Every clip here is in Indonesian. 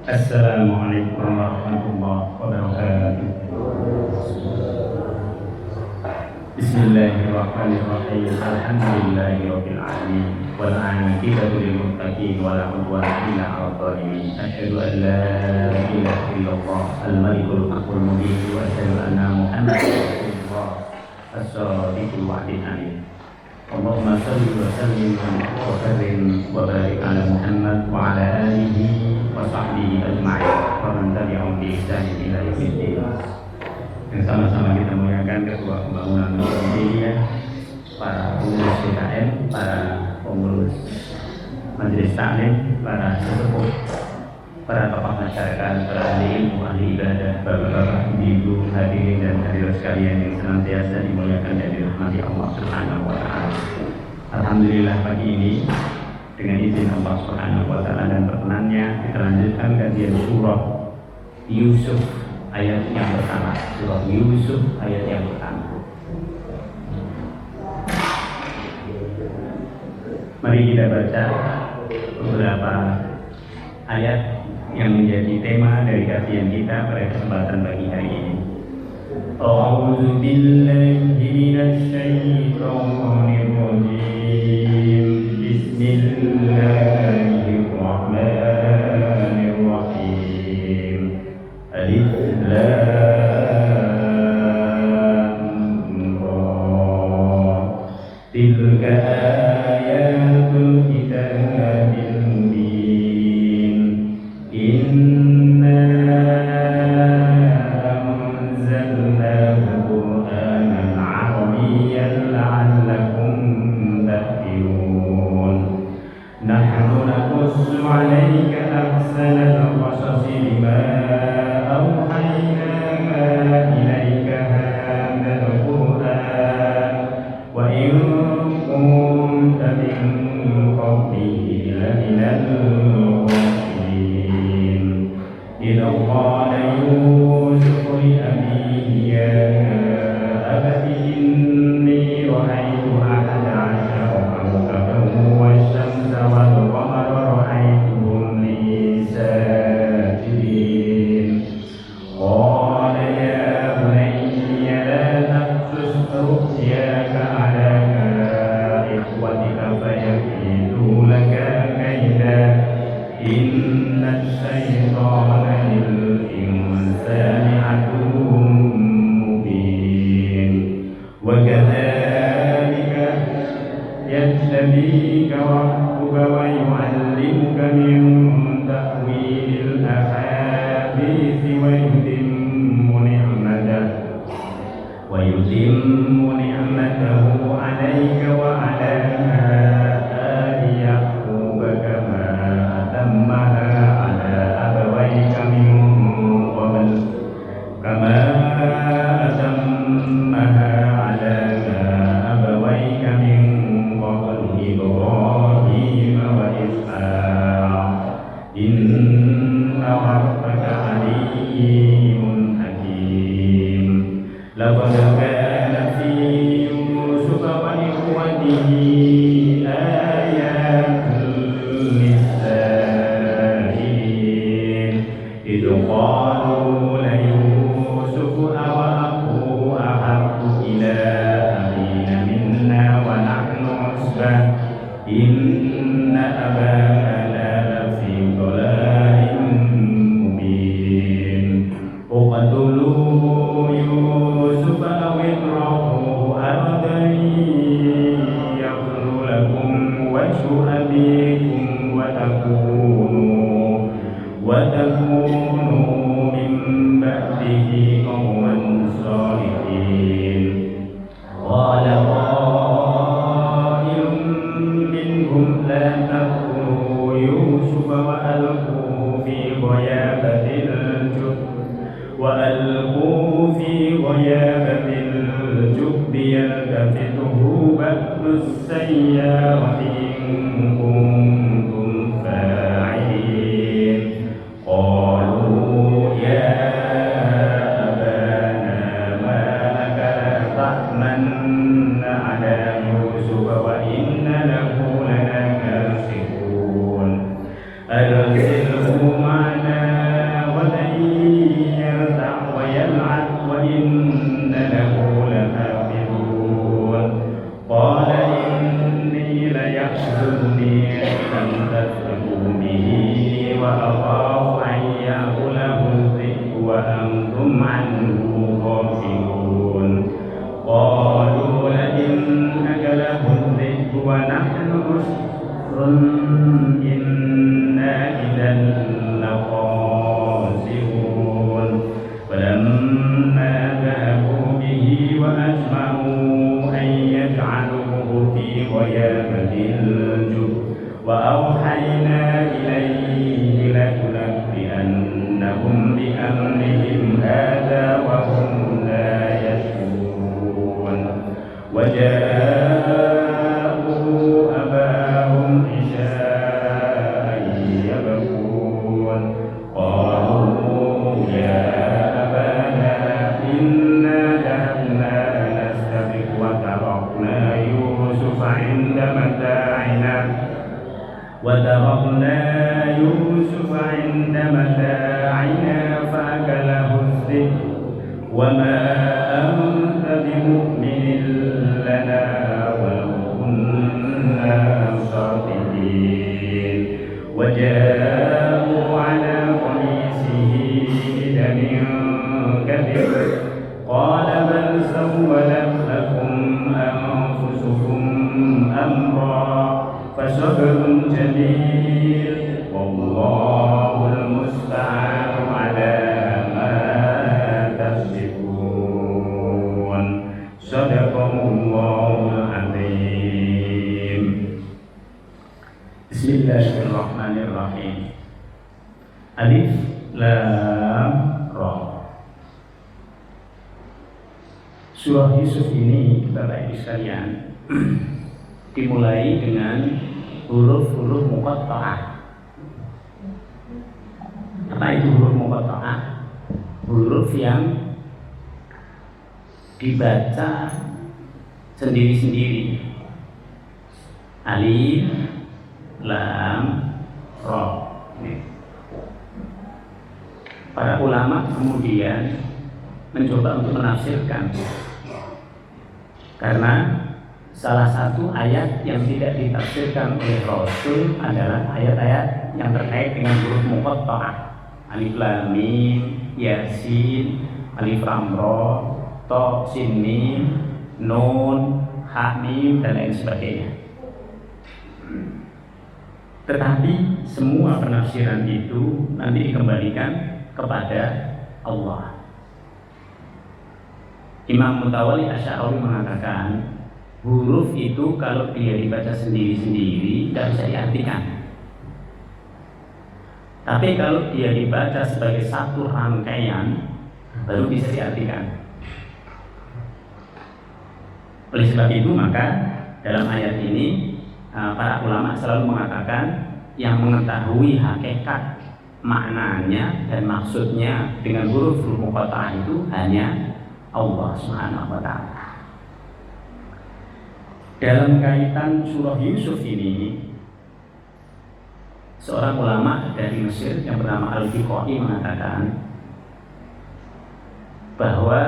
Assalamualaikum warahmatullahi wabarakatuh. Bismillahirrahmanirrahim. Alhamdulillahirabbil alamin. Wal 'aqibatu lil muttaqin wa la 'udwana illa 'alal zalimin. Asyhadu an la ilaha illallah al-malikul haqqul mubin wa asyhadu anna Muhammadan rasulullah as-shadiqul wa'dil amin. Allahumma shalli wa sallim wa karrim wa barik ala Muhammad wa ala alihi wa sahbihi ajma'in wa man tabi'ahum bi ihsan ila yaumiddin. Yang sama-sama kita muliakan Ketua Pembangunan Muhammadiyah, para pengurus PKM, para pengurus Majelis Taklim, para sesepuh, para tokoh masyarakat, para ahli ilmu, ahli ibadah, bapak-bapak, ibu, hadirin dan hadirat sekalian yang senantiasa dimuliakan dan dirahmati Allah Subhanahu wa taala. Alhamdulillah pagi ini dengan izin Allah Subhanahu wa taala dan perkenannya kita lanjutkan kajian surah Yusuf ayat yang pertama. Surah Yusuf ayat yang pertama. Mari kita baca beberapa ayat yang menjadi tema dari kajian kita pada kesempatan pagi hari ini. A'udzu billahi minasy syaithanir rajim. Bismillahirrahmanirrahim. Alif lam ra. Tilka ayatul kitabil mubin. Inna anzalnahu Qur'anan 'arabiyyan la'allakum ta'qilun. Nahnu naqussu 'alaika ahsanal qasasi bima awhayna ilaika hadzal Qur'an wa in kunta min qablihi laminal ghafilin. Idza qala Yusuf li abihi ya abati inni ra'aytu ahada 'ashara kawkaban wasyamsa wal qamara ra'aytuhum li sajidin. Qala ya bunayya la taqsus ru'yaka 'ala ikhwatika fayakidu laka kaida. Inna syaitana lil insani aduwwun mubin. Wa kadzalika yajtabika rabbuka wa yu'allimuka min ta'wilil ahadits wa yutimmu ni'matahu 'alaika wa 'ala ali Yaqub kama atammaha 'ala abawayka min qabl kama atammaha 'ala abawayka min qabl Ibrahim wa Ishaq. Inna rabbaka 'alimun hakim. Laqad kana fi Yusuf wa ikhwatihi ayatul lisa'ilin. Idh qalu la Yusuf wa akhuhu ahabbu ila abina minna wa nahnu 'usbah. Inna abana lafi dhalalin mubin. Uqtulu Yusuf aw itrahu ardan yaghlu lakum wajhu abikum wa takunu min ba'dihi qawman salihin. Qala qailun minhum la taqtulu Yusufa wa alqu fi ghayabatil jubb yaltafituhu ba'dus sayyarati in kuntum fa'ilin. Qalu ya abana ma laka ta'manna 'ala Yusuf wa inna lahu lanasihun. Arsilhu ma'ana ونحن عصر إنا إذا لخاسرون فلما ذهبوا به وأجمعوا أن يجعلوه في غيابة الجب وأوحينا إليه لتنبئنهم بأمرهم هذا وهم لا يشعرون وجاءوا أباهم عشاء يبكون قالوا يا أبانا إنا ذهبنا نستبق وتركنا يوسف عند متاعنا فأكله الذئب وما أنت بمؤمن لنا ولو كنا صادقين وجاءوا على قميصه بدم كذب قال بل سولت لكم أنفسكم أمرا فصبر جميل والله المستعان على ما تصفون صدق الله العظيم. Bismillahirrahmanirrahim. Alif Lam Ra. Surah Yusuf ini, Bapak Ibu sekalian, dimulai dengan huruf-huruf muqatta'ah. Apa itu huruf muqatta'ah? Huruf yang dibaca sendiri-sendiri. Alif, Lam, Ra. Para ulama kemudian mencoba untuk menafsirkan, karena salah satu ayat yang tidak ditafsirkan oleh Rasul adalah ayat-ayat yang terkait dengan huruf muqatta'ah. Alif Lam Mim, Yasin, Alif Lam Ra, Ta, Sin Mim, Nun, Ha Mim dan lain sebagainya. Tetapi semua penafsiran itu nanti dikembalikan kepada Allah. Imam Mutawalli Asy'ari mengatakan huruf itu kalau dia dibaca sendiri-sendiri tidak bisa diartikan. Tapi kalau dia dibaca sebagai satu rangkaian baru bisa diartikan. Oleh sebab itu maka dalam ayat ini para ulama selalu mengatakan yang mengetahui hakikat maknanya dan maksudnya dengan huruf-huruf muqatta'ah itu hanya Allah Subhanahu wa ta'ala. Dalam kaitan surah Yusuf ini, seorang ulama dari Mesir yang bernama Al-Fiqhi mengatakan bahwa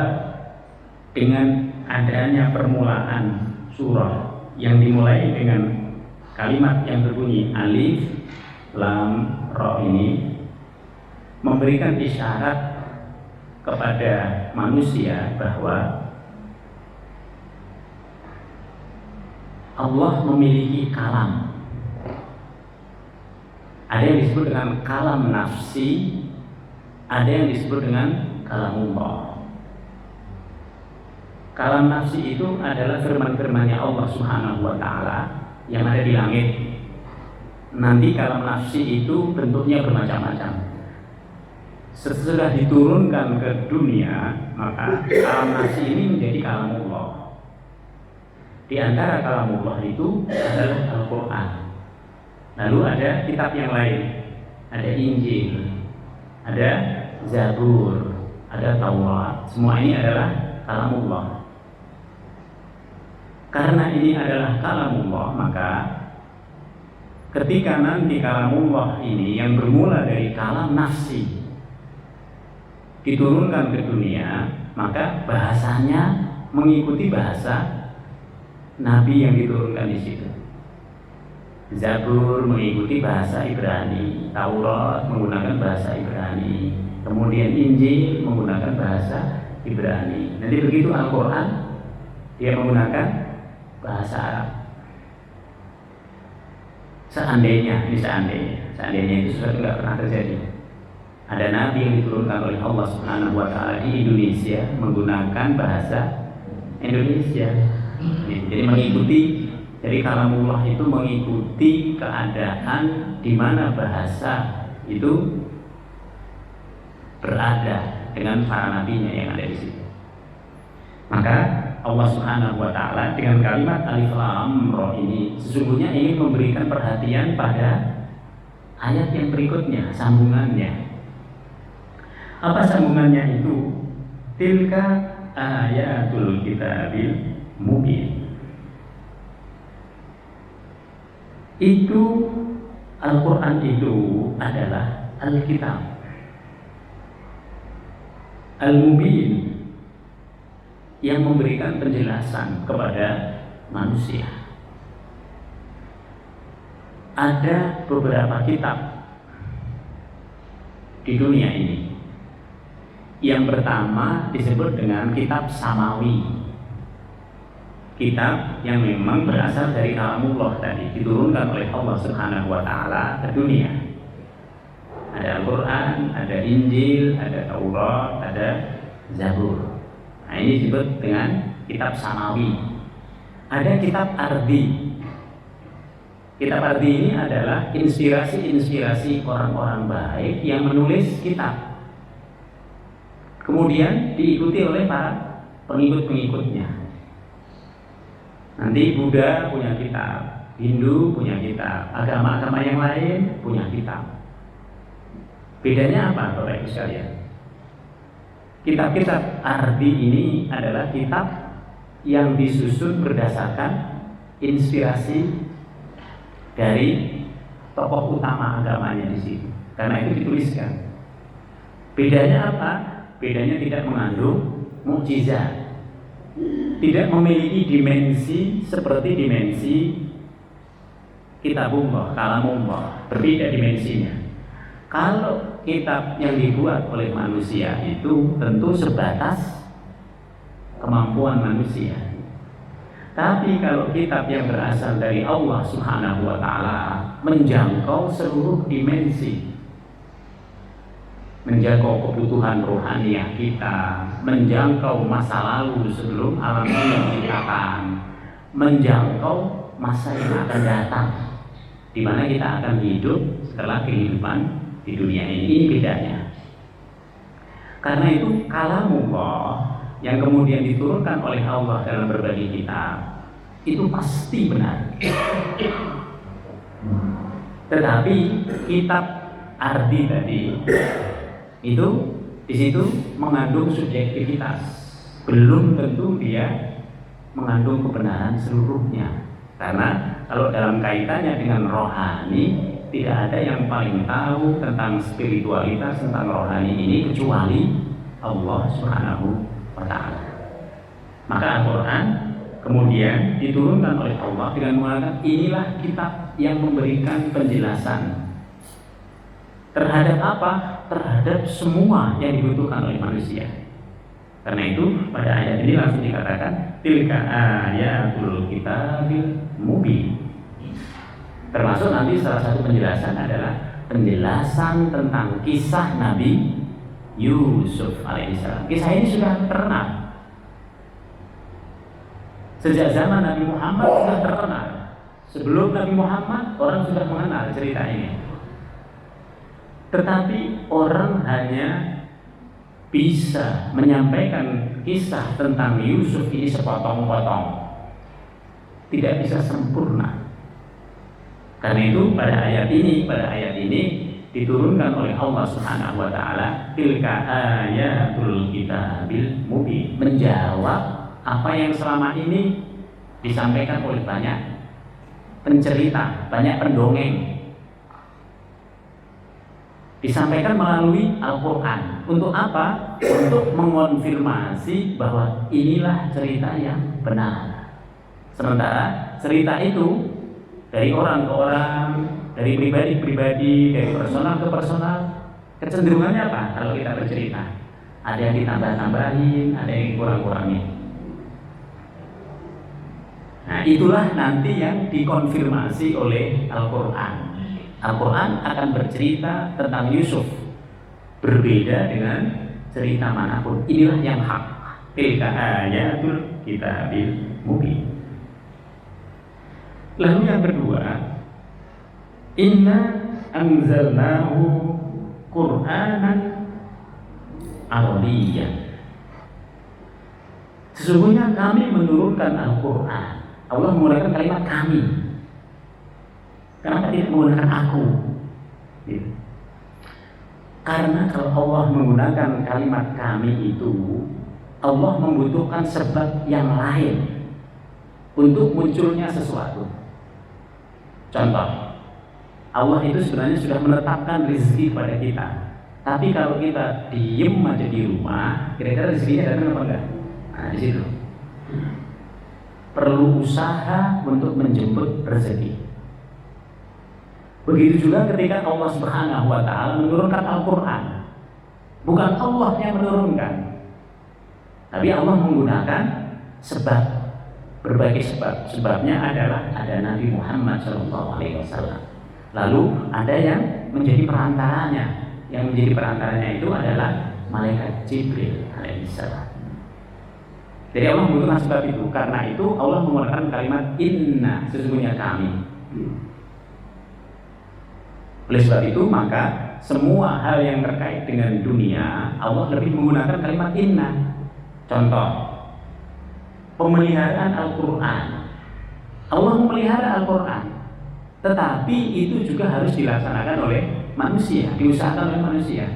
dengan adanya permulaan surah yang dimulai dengan kalimat yang berbunyi Alif Lam Ra ini memberikan isyarat kepada manusia bahwa Allah memiliki kalam. Ada yang disebut dengan kalam nafsi, ada yang disebut dengan kalamullah. Kalam nafsi itu adalah firman-firmannya Allah Subhanahu wa ta'ala yang ada di langit. Nanti kalam nafsi itu bentuknya bermacam-macam. Setelah diturunkan ke dunia, maka kalam nafsi ini menjadi kalamullah. Di antara kalamullah itu adalah Al-Quran. Lalu ada kitab yang lain, ada Injil, ada Zabur, ada Taurat. Semua ini adalah kalamullah. Karena ini adalah kalamullah, maka ketika nanti kalamullah ini yang bermula dari kalam nafsi diturunkan ke dunia, maka bahasanya mengikuti bahasa Nabi yang diturunkan di situ. Zabur mengikuti bahasa Ibrani, Taurat menggunakan bahasa Ibrani, kemudian Injil menggunakan bahasa Ibrani. Nanti begitu Al-Quran dia menggunakan bahasa Arab. Seandainya itu sesuatu nggak pernah terjadi. Ada nabi yang diturunkan oleh Allah Subhanahu wa taala di Indonesia menggunakan bahasa Indonesia. Jadi mengikuti, jadi kalamullah itu mengikuti keadaan di mana bahasa itu berada dengan para nabinya yang ada di situ. Maka Allah Subhanahu wa taala dengan kalimat alif lam ra ini sesungguhnya ingin memberikan perhatian pada ayat yang berikutnya, sambungannya. Apa sambungannya itu? Tilka ayatul kitabil mubin. Itu Al-Quran itu adalah Alkitab Al-Mubin yang memberikan penjelasan kepada manusia. Ada beberapa kitab di dunia ini. Yang pertama disebut dengan kitab Samawi, kitab yang memang berasal dari kalamullah tadi, diturunkan oleh Allah Subhanahu wa taala ke dunia. Ada Al-Quran, ada Injil, ada Taurat, ada Zabur. Nah, ini disebut dengan kitab Samawi. Ada kitab Ardi. Kitab Ardi ini adalah inspirasi orang-orang baik yang menulis kitab. Kemudian diikuti oleh para pengikut-pengikutnya. Nanti Buddha punya kitab, Hindu punya kitab, agama-agama yang lain punya kitab. Bedanya apa Bapak Ibu sekalian? Kitab-kitab Ardi ini adalah kitab yang disusun berdasarkan inspirasi dari tokoh utama agamanya di situ. Karena itu dituliskan. Bedanya apa? Bedanya tidak mengandung mukjizat, tidak memiliki dimensi seperti dimensi kitabullah, kalamullah, berbeda dimensinya. Kalau kitab yang dibuat oleh manusia itu tentu sebatas kemampuan manusia. Tapi kalau kitab yang berasal dari Allah Subhanahu wa taala menjangkau seluruh dimensi, menjangkau kebutuhan rohaniah kita, menjangkau masa lalu sebelum alam ini diciptakan, menjangkau masa yang akan datang, di mana kita akan hidup setelah kehidupan di dunia ini. Ini bedanya. Karena itu kalamullah yang kemudian diturunkan oleh Allah dalam berbagai kitab itu pasti benar. Tetapi kitab Ardi tadi itu di situ mengandung subjektivitas, belum tentu dia mengandung kebenaran seluruhnya. Karena kalau dalam kaitannya dengan rohani, tidak ada yang paling tahu tentang spiritualitas, tentang rohani ini kecuali Allah Subhanahu wa ta'ala. Maka Al-Quran kemudian diturunkan oleh Allah dengan mengatakan inilah kitab yang memberikan penjelasan terhadap apa? Terhadap semua yang dibutuhkan oleh manusia. Karena itu pada ayat ini langsung dikatakan tilka ayatul kitabil mubin. Termasuk nanti salah satu penjelasan adalah penjelasan tentang kisah Nabi Yusuf alaihissalam. Kisah ini sudah terkenal. Sejak zaman Nabi Muhammad sudah terkenal. Sebelum Nabi Muhammad orang sudah mengenal cerita ini. Tetapi orang hanya bisa menyampaikan kisah tentang Yusuf ini sepotong-potong, tidak bisa sempurna. Karena itu pada ayat ini diturunkan oleh Allah Subhanahu wa taala tilka ayatul kitabil mubin, menjawab apa yang selama ini disampaikan oleh banyak pencerita, banyak pendongeng. Disampaikan melalui Al-Quran. Untuk apa? Untuk mengonfirmasi bahwa inilah cerita yang benar. Sementara cerita itu dari orang ke orang, dari pribadi ke pribadi, dari personal ke personal, kecenderungannya apa? Kalau kita bercerita, ada yang ditambah-tambahin, ada yang kurang-kurangin. Nah, itulah nanti yang dikonfirmasi oleh Al-Quran. Al-Quran akan bercerita tentang Yusuf, berbeda dengan cerita manapun. Inilah yang hak. Tilka ayatul kitabil mubin. Lalu yang kedua, inna anzalnahu Qur'anan Arabiyyan. Sesungguhnya kami menurunkan Al-Quran. Allah menggunakan kalimat kami. Kenapa tidak menggunakan aku? Gitu. Karena kalau Allah menggunakan kalimat kami itu, Allah membutuhkan sebab yang lain untuk munculnya sesuatu. Contoh, Allah itu sebenarnya sudah menetapkan rezeki pada kita. Tapi kalau kita diem aja di rumah, kira-kira rezekinya datang apa enggak? Nah, di situ perlu usaha untuk menjemput rezeki. Begitu juga ketika Allah Subhanahu wa Ta'ala menurunkan Al-Quran, bukan Allah yang menurunkan, tapi Allah menggunakan sebab, berbagai sebab. Sebabnya adalah ada Nabi Muhammad SAW. Lalu ada yang menjadi perantaranya. Yang menjadi perantaranya itu adalah malaikat Jibril alaihissalam. Jadi Allah membutuhkan sebab itu. Karena itu Allah menggunakan kalimat inna, sesungguhnya kami. Oleh sebab itu maka semua hal yang terkait dengan dunia Allah lebih menggunakan kalimat inna. Contoh, pemeliharaan Al-Quran. Allah memelihara Al-Quran, tetapi itu juga harus dilaksanakan oleh manusia, diusahakan oleh manusia.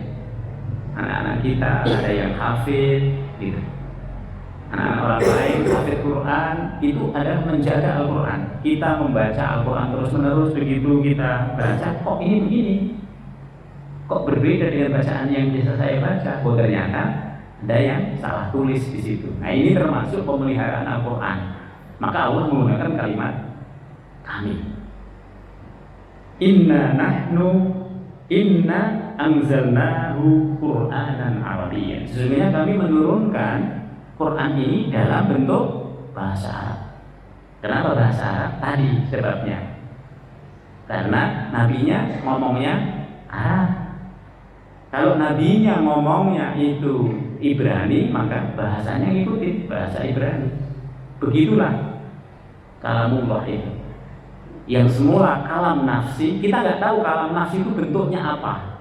Anak-anak kita ada yang hafid, gitu. Anak-anak orang lain hafid Quran, itu adalah menjaga Al-Quran. Kita membaca Al-Quran terus-menerus, begitu kita baca, kok ini begini, kok berbeda dengan bacaan yang biasa saya baca. Oh, ternyata ada yang salah tulis di situ. Nah, ini termasuk pemeliharaan Al-Quran. Maka Allah menggunakan kalimat kami. Inna anzalnahu Qur'anan Arabiyyan. Sesungguhnya kami menurunkan Quran ini dalam bentuk bahasa Arab. Kenapa bahasa Arab? Tadi sebabnya. Karena nabinya ngomongnya Arab. Kalau nabinya ngomongnya itu Ibrani, maka bahasanya ngikutin bahasa Ibrani. Begitulah kalamullah itu. Yang semula kalam nafsi, kita nggak tahu kalam nafsi itu bentuknya apa.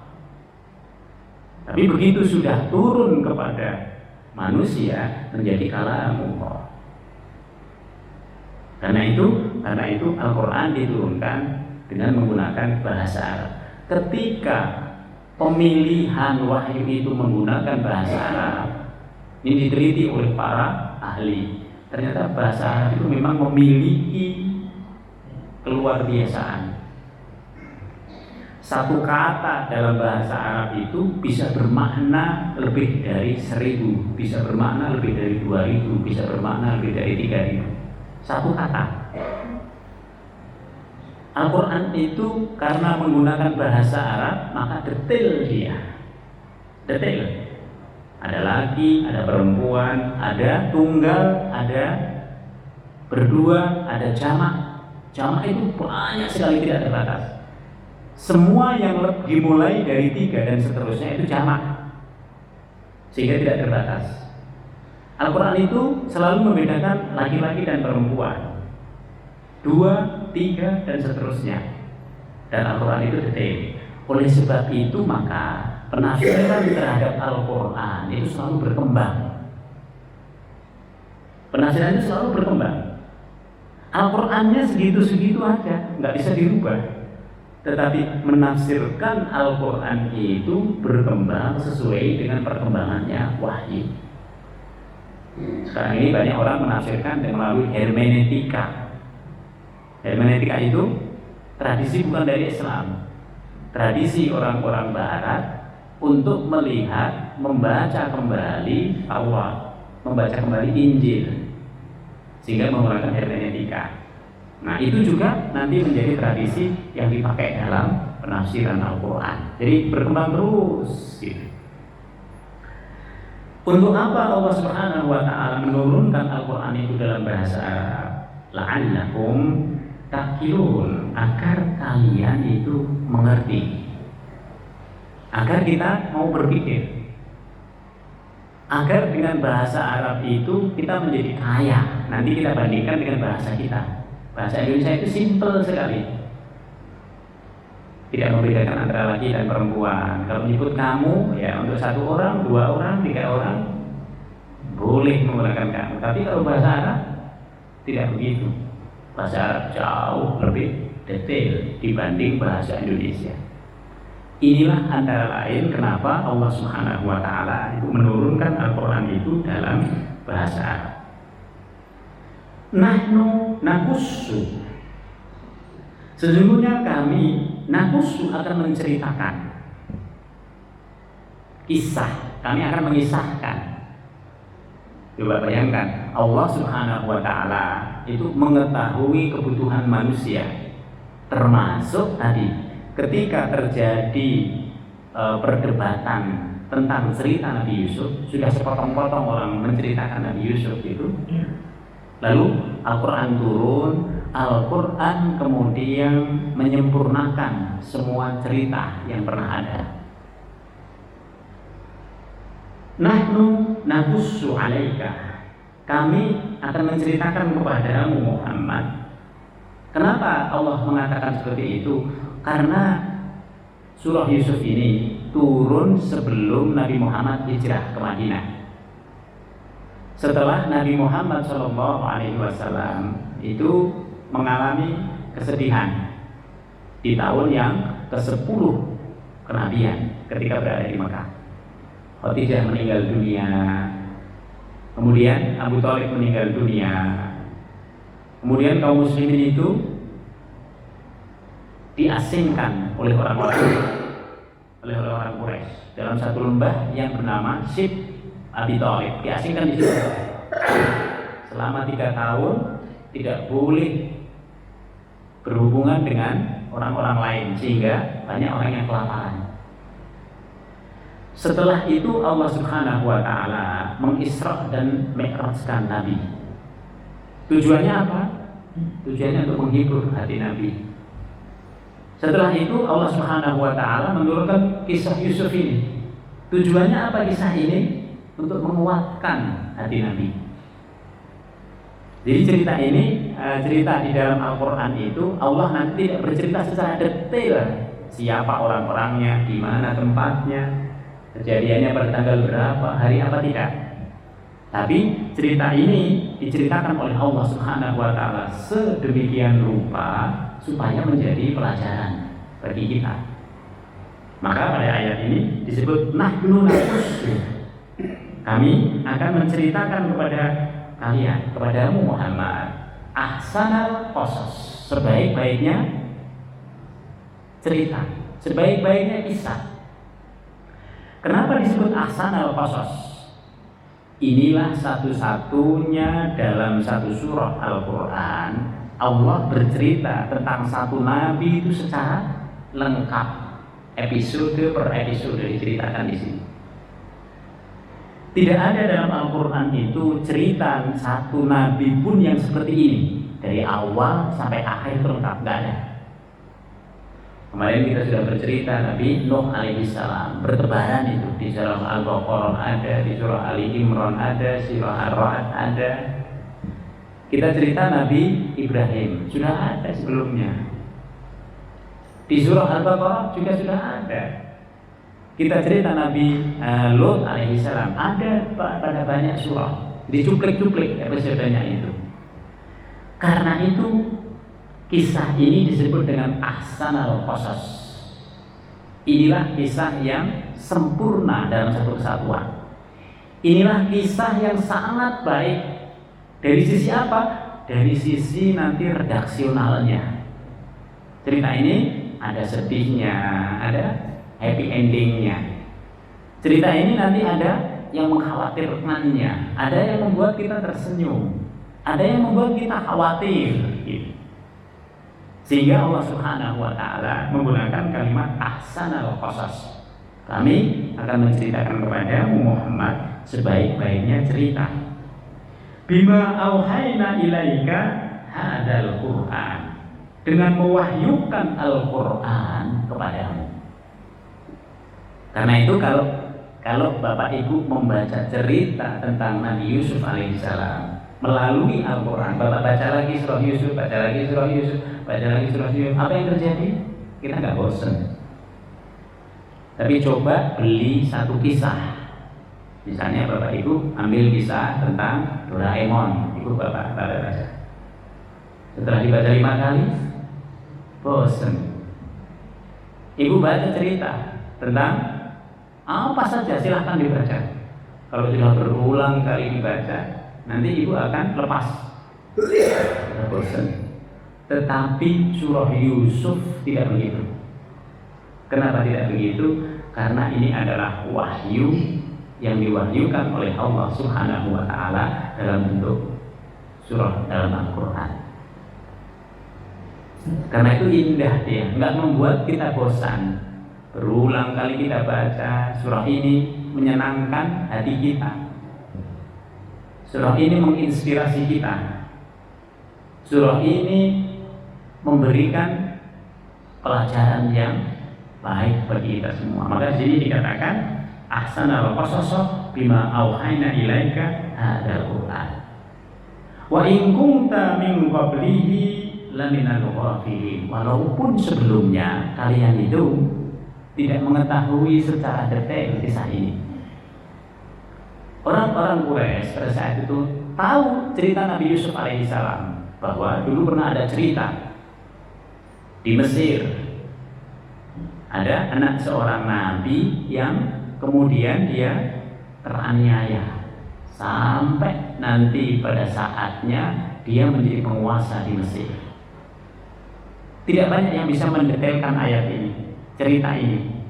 Tapi begitu sudah turun kepada manusia, menjadi kalamullah. Karena itu Al-Quran diturunkan dengan menggunakan bahasa Arab. Ketika pemilihan wahyu itu menggunakan bahasa Arab, ini diteliti oleh para ahli. Ternyata bahasa Arab itu memang memiliki keluar biasaan. Satu kata dalam bahasa Arab itu bisa bermakna lebih dari 1000, bisa bermakna lebih dari 2000, bisa bermakna lebih dari 3000. Satu kata. Al-Quran itu karena menggunakan bahasa Arab, maka detail dia. Detail. Ada laki, ada perempuan, ada tunggal, ada berdua, ada jamak. Jamak itu banyak sekali, tidak terbatas. Semua yang dimulai dari 3 dan seterusnya itu jamak, sehingga tidak terbatas. Al-Quran itu selalu membedakan laki-laki dan perempuan, 2, 3 dan seterusnya. Dan Al-Quran itu detail. Oleh sebab itu maka penafsiran terhadap Al-Quran itu selalu berkembang. Penafsirannya selalu berkembang. Al-Qurannya segitu-segitu aja, nggak bisa dirubah. Tetapi menafsirkan Al-Quran itu berkembang sesuai dengan perkembangannya wahyu. Sekarang ini banyak orang menafsirkan melalui hermeneutika. Hermeneutika itu tradisi bukan dari Islam, tradisi orang-orang Barat untuk melihat, membaca kembali Taurat, membaca kembali Injil, sehingga menggunakan hermeneutika. Nah, itu juga nanti menjadi tradisi yang dipakai dalam penafsiran Al-Quran. Jadi berkembang terus gitu. Untuk apa Allah Subhanahu wa Ta'ala menurunkan Al-Quran itu dalam bahasa Arab? la'allakum taqilun, agar kalian itu mengerti, agar kita mau berpikir, agar dengan bahasa Arab itu kita menjadi kaya. Nanti kita bandingkan dengan bahasa kita. Bahasa Indonesia itu simple sekali, tidak membedakan antara laki dan perempuan. Kalau menyebut kamu, ya untuk satu orang, dua orang, tiga orang boleh menggunakan kamu. Tapi kalau bahasa Arab tidak begitu. Bahasa Arab jauh lebih detail dibanding bahasa Indonesia. Inilah antara lain kenapa Allah Subhanahu wa Ta'ala itu menurunkan Al-Quran itu dalam bahasa Arab. Nahnu nakussu, sesungguhnya kami nakussu akan menceritakan kisah, kami akan mengisahkan. Coba bayangkan, Allah Subhanahu wa Ta'ala itu mengetahui kebutuhan manusia, termasuk tadi ketika terjadi perdebatan tentang cerita Nabi Yusuf, sudah sepotong-potong orang menceritakan Nabi Yusuf itu. Lalu Al-Quran turun, Al-Quran kemudian menyempurnakan semua cerita yang pernah ada. Nahnu naqussu 'alaika, kami akan menceritakan kepadamu Muhammad. Kenapa Allah mengatakan seperti itu? Karena surah Yusuf ini turun sebelum Nabi Muhammad hijrah ke Madinah. Setelah Nabi Muhammad SAW itu mengalami kesedihan di tahun yang ke-10 kenabian ketika berada di Mekah. Khadijah meninggal dunia, kemudian Abu Thalib meninggal dunia, kemudian kaum muslimin itu diasingkan oleh orang-orang Quraisy dalam satu lembah yang bernama Sib Abi Thalib, diasingkan di situ selama 3 tahun, tidak boleh berhubungan dengan orang-orang lain, sehingga banyak orang yang kelaparan. Setelah itu Allah Subhanahu wa Ta'ala mengisra dan mi'rajkan Nabi. Tujuannya apa? Tujuannya untuk menghibur hati Nabi. Setelah itu Allah Subhanahu wa Ta'ala menurunkan kisah Yusuf ini. Tujuannya apa kisah ini? Untuk menguatkan hati Nabi. Jadi cerita ini, cerita di dalam Al-Quran itu Allah nanti tidak bercerita secara detail siapa orang-orangnya, di mana tempatnya, kejadiannya pada tanggal berapa, hari apa, tidak. Tapi cerita ini diceritakan oleh Allah Subhanahu wa Ta'ala sedemikian rupa supaya menjadi pelajaran bagi kita. Maka pada ayat ini disebut nahnu naqussu, kami akan menceritakan kepada kalian, kepadamu Muhammad, ahsanal qasas, sebaik-baiknya cerita, sebaik-baiknya kisah. Kenapa disebut ahsanal qasas? Inilah satu-satunya dalam satu surah Al-Quran Allah bercerita tentang satu nabi itu secara lengkap, episode per episode diceritakan di sini. Tidak ada dalam Al-Quran itu cerita satu nabi pun yang seperti ini, dari awal sampai akhir lengkap, tidak ada. Kemarin kita sudah bercerita Nabi Nuh alaihissalam, bertebaran itu di surah Al-Baqarah ada, di surah Ali Imran ada, surah Ar-Ra'd ada. Kita cerita Nabi Ibrahim sudah ada sebelumnya, di surah Al-Baqarah juga sudah ada. Kita cerita Nabi Lut alaihissalam ada pada banyak surah, dicuplik-cuplik episodenya itu. Karena itu kisah ini disebut dengan ahsanal qasas. Inilah kisah yang sempurna dalam satu kesatuan. Inilah kisah yang sangat baik. Dari sisi apa? Dari sisi nanti redaksionalnya. Cerita ini ada sedihnya, ada happy endingnya. Cerita ini nanti ada yang mengkhawatirkannya, ada yang membuat kita tersenyum, ada yang membuat kita khawatir gitu. Sehingga Allah Subhanahu wa Ta'ala menggunakan kalimat ahsanal qasas. Kami akan menceritakan kepadamu Muhammad sebaik-baiknya cerita. Bima auhayna ilaika hadzal Qur'an, dengan mewahyukan Al-Qur'an kepadamu. Karena itu kalau Bapak Ibu membaca cerita tentang Nabi Yusuf alaihissalam melalui Al-Quran, Bapak baca lagi surah Yusuf, baca lagi surah Yusuf, baca lagi surah Yusuf, apa yang terjadi? Kita nggak bosan. Tapi coba beli satu kisah. Misalnya Bapak Ibu ambil kisah tentang Doraemon, Ibu Bapak baca. Setelah dibaca 5 kali, bosan. Ibu baca cerita tentang apa saja, silahkan dibaca. Kalau sudah berulang kali dibaca, nanti ibu akan lepas, sudah bosan. Tetapi surah Yusuf tidak begitu. Kenapa tidak begitu? Karena ini adalah wahyu yang diwahyukan oleh Allah Subhanahu wa Ta'ala dalam bentuk surah dalam Al-Quran. Karena itu indah dia, nggak membuat kita bosan. Berulang kali kita baca surah ini, menyenangkan hati kita. Surah ini menginspirasi kita. Surah ini memberikan pelajaran yang baik bagi kita semua. Maka di sini dikatakan ahsanal qasas bima auhayna ilaika hadzal Qur'an. Wa in kunta min qablihi laminal ghafilin. Walaupun sebelumnya kalian itu tidak mengetahui secara detail kisah ini. Orang-orang Quraisy pada saat itu tahu cerita Nabi Yusuf alaihissalam, bahwa dulu pernah ada cerita di Mesir, ada anak seorang nabi yang kemudian dia teraniaya sampai nanti pada saatnya dia menjadi penguasa di Mesir. Tidak banyak yang bisa mendetailkan ayat ini, cerita ini,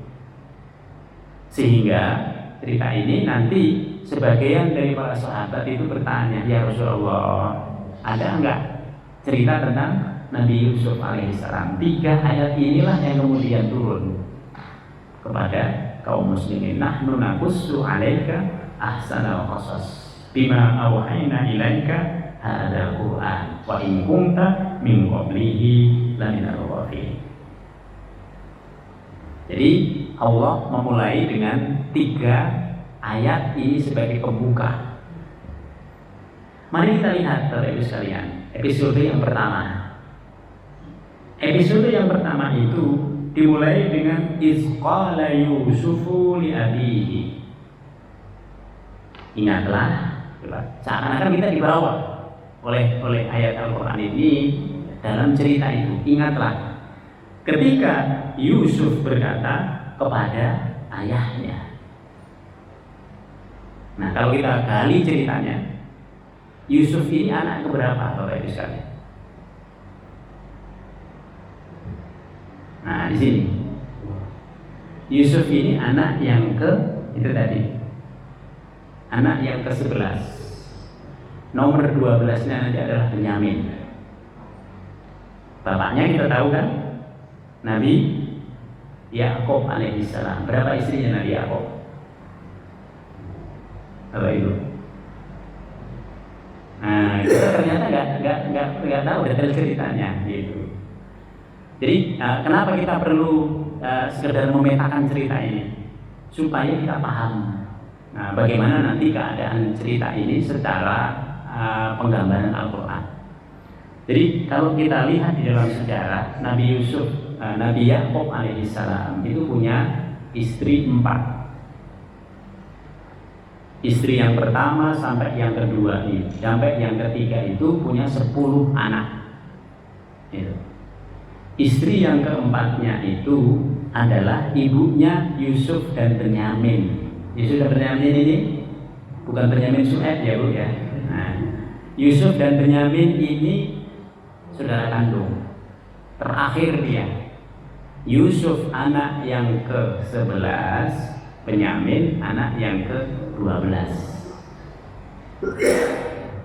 sehingga cerita ini nanti sebagian dari para sahabat itu bertanya, ya Rasulullah, ada enggak cerita tentang Nabi Yusuf alaihissalam? 3 ayat inilah yang kemudian turun kepada kaum muslimin. Nahnu naqussu 'alaika ahsanal qasas bima awhayna ilaika hadzal Qur'an wa in kunta min qablihi laminal ghafilin. Jadi Allah memulai dengan 3 ayat ini sebagai pembuka. Mari kita lihat Bapak Ibu sekalian, episode yang pertama. Episode yang pertama itu dimulai dengan izqala Yusufu li abihi. Ingatlah, seakan-akan kita dibawa oleh ayat Al-Quran ini dalam cerita itu. Ingatlah ketika Yusuf berkata kepada ayahnya. Nah, kalau kita gali ceritanya, Yusuf ini anak keberapa Bapak Ibu sekalian? Nah, di sini Yusuf ini anak yang itu tadi, anak yang ke-11. Nomor 12-nya nanti adalah Benyamin. Bapaknya kita tahu kan, Nabi Yakub alaihissalam. Berapa istrinya Nabi Yakub? Bapak Ibu. Nah, kita ternyata nggak tahu detail ceritanya gitu. Jadi kenapa kita perlu sekedar memetakan cerita ini supaya kita paham bagaimana nanti keadaan cerita ini secara penggambaran Al-Quran. Jadi kalau kita lihat di dalam sejarah, Nabi Yusuf, Nabi Yakub alaihissalam itu punya istri 4. Istri yang pertama sampai yang kedua ini, sampai yang ketiga itu punya 10 anak. Gitu. Istri yang keempatnya itu adalah ibunya Yusuf dan Benyamin. Yusuf dan Benyamin ini bukan Benyamin Su'aib ya Bu ya. Nah, Yusuf dan Benyamin ini saudara kandung. Terakhir dia, Yusuf anak yang ke-11, Benyamin anak yang ke-12.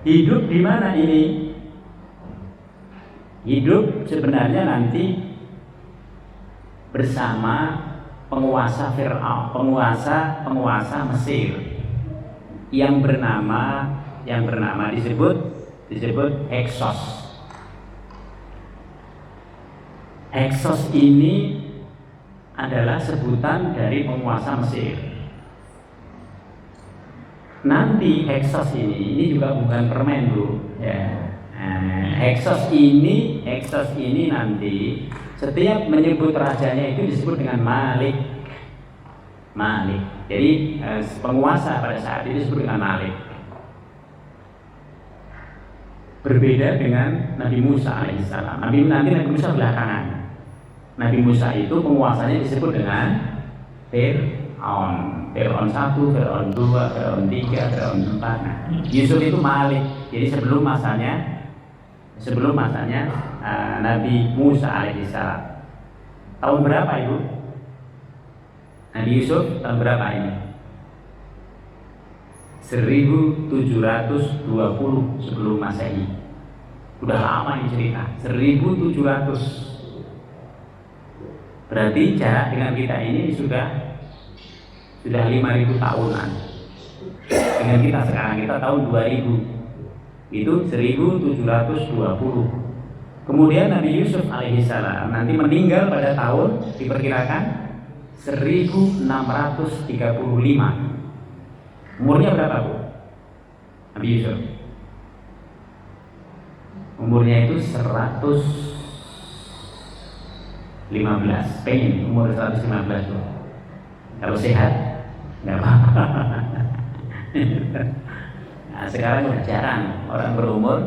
Hidup di mana ini? Hidup sebenarnya nanti bersama penguasa Fir'aun, penguasa Mesir yang bernama disebut Heksos. Heksos ini adalah sebutan dari penguasa Mesir. Nanti Heksos ini juga bukan permen Bu ya. Heksos ini nanti setiap menyebut rajanya itu disebut dengan Malik. Jadi penguasa pada saat itu disebut dengan Malik. Berbeda dengan Nabi Musa alaihissalam. Nabi Musa belakangan. Nabi Musa itu penguasanya disebut dengan Fir'aun. Fir'aun 1, Fir'aun 2, Fir'aun 3, Fir'aun 4. Nah, Yusuf itu Malik. Jadi sebelum masanya Nabi Musa alaihissalam. Tahun berapa itu? Nabi Yusuf tahun berapa ini? 1720 sebelum Masehi. Udah lama ini cerita. 1700. Berarti jarak dengan kita ini sudah 5.000 tahunan. Dengan kita sekarang, kita tahun 2000. Itu 1720. Kemudian Nabi Yusuf alaihissalam nanti meninggal pada tahun diperkirakan 1635. Umurnya berapa Bu? Nabi Yusuf umurnya itu 115. Pengen umur 115 tuh. Kalau sehat nggak apa-apa. Nah, sekarang udah jarang orang berumur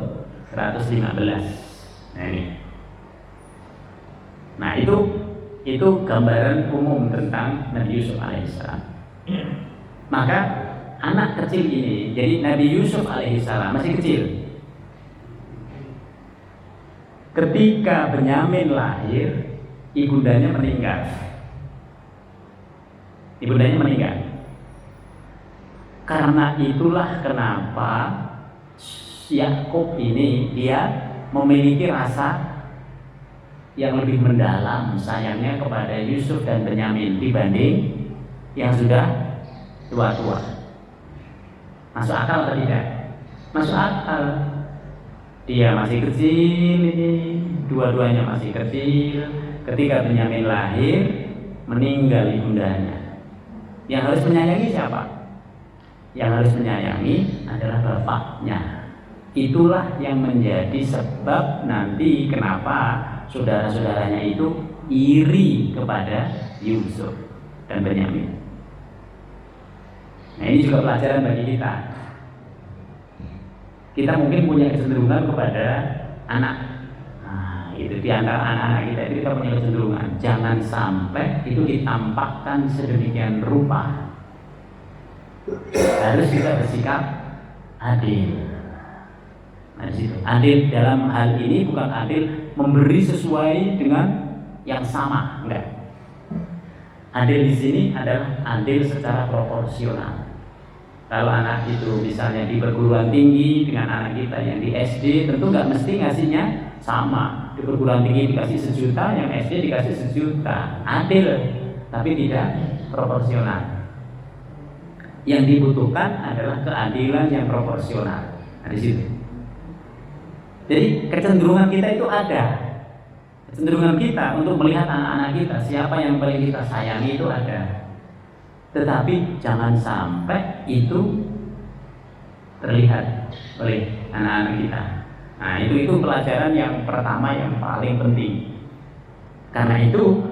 115. Nah ini. Nah itu gambaran umum tentang Nabi Yusuf alaihissalam. Maka anak kecil ini, jadi Nabi Yusuf alaihissalam masih kecil. Ketika Benyamin lahir, ibundanya meninggal. Karena itulah kenapa Yakub ini dia memiliki rasa yang lebih mendalam sayangnya kepada Yusuf dan Benyamin dibanding yang sudah tua-tua. Masuk akal atau tidak? Masuk akal. Dia masih kecil ini, dua-duanya masih kecil. Ketika Benyamin lahir, meninggal ibundanya. Yang harus menyayangi siapa? Yang harus menyayangi adalah bapaknya. Itulah yang menjadi sebab nanti kenapa saudara-saudaranya itu iri kepada Yusuf dan Benyamin. Nah ini juga pelajaran bagi kita. Kita mungkin punya kecenderungan kepada anak. Nah, itu di antara anak-anak kita itu kita punya kecenderungan. Jangan sampai itu ditampakkan sedemikian rupa. Harus kita bersikap adil. Nah, adil dalam hal ini bukan adil memberi sesuai dengan yang sama, enggak. Adil di sini adalah adil secara proporsional. Kalau anak itu misalnya di perguruan tinggi dengan anak kita yang di SD, tentu nggak mesti ngasihnya sama. Di perguruan tinggi dikasih 1 juta, yang SD dikasih 1 juta. Adil, tapi tidak proporsional. Yang dibutuhkan adalah keadilan yang proporsional. Nah, di situ. Jadi kecenderungan kita itu ada. Kecenderungan kita untuk melihat anak-anak kita, siapa yang paling kita sayangi itu ada. Tetapi jangan sampai itu terlihat oleh anak-anak kita. Nah, itu pelajaran yang pertama yang paling penting. Karena itu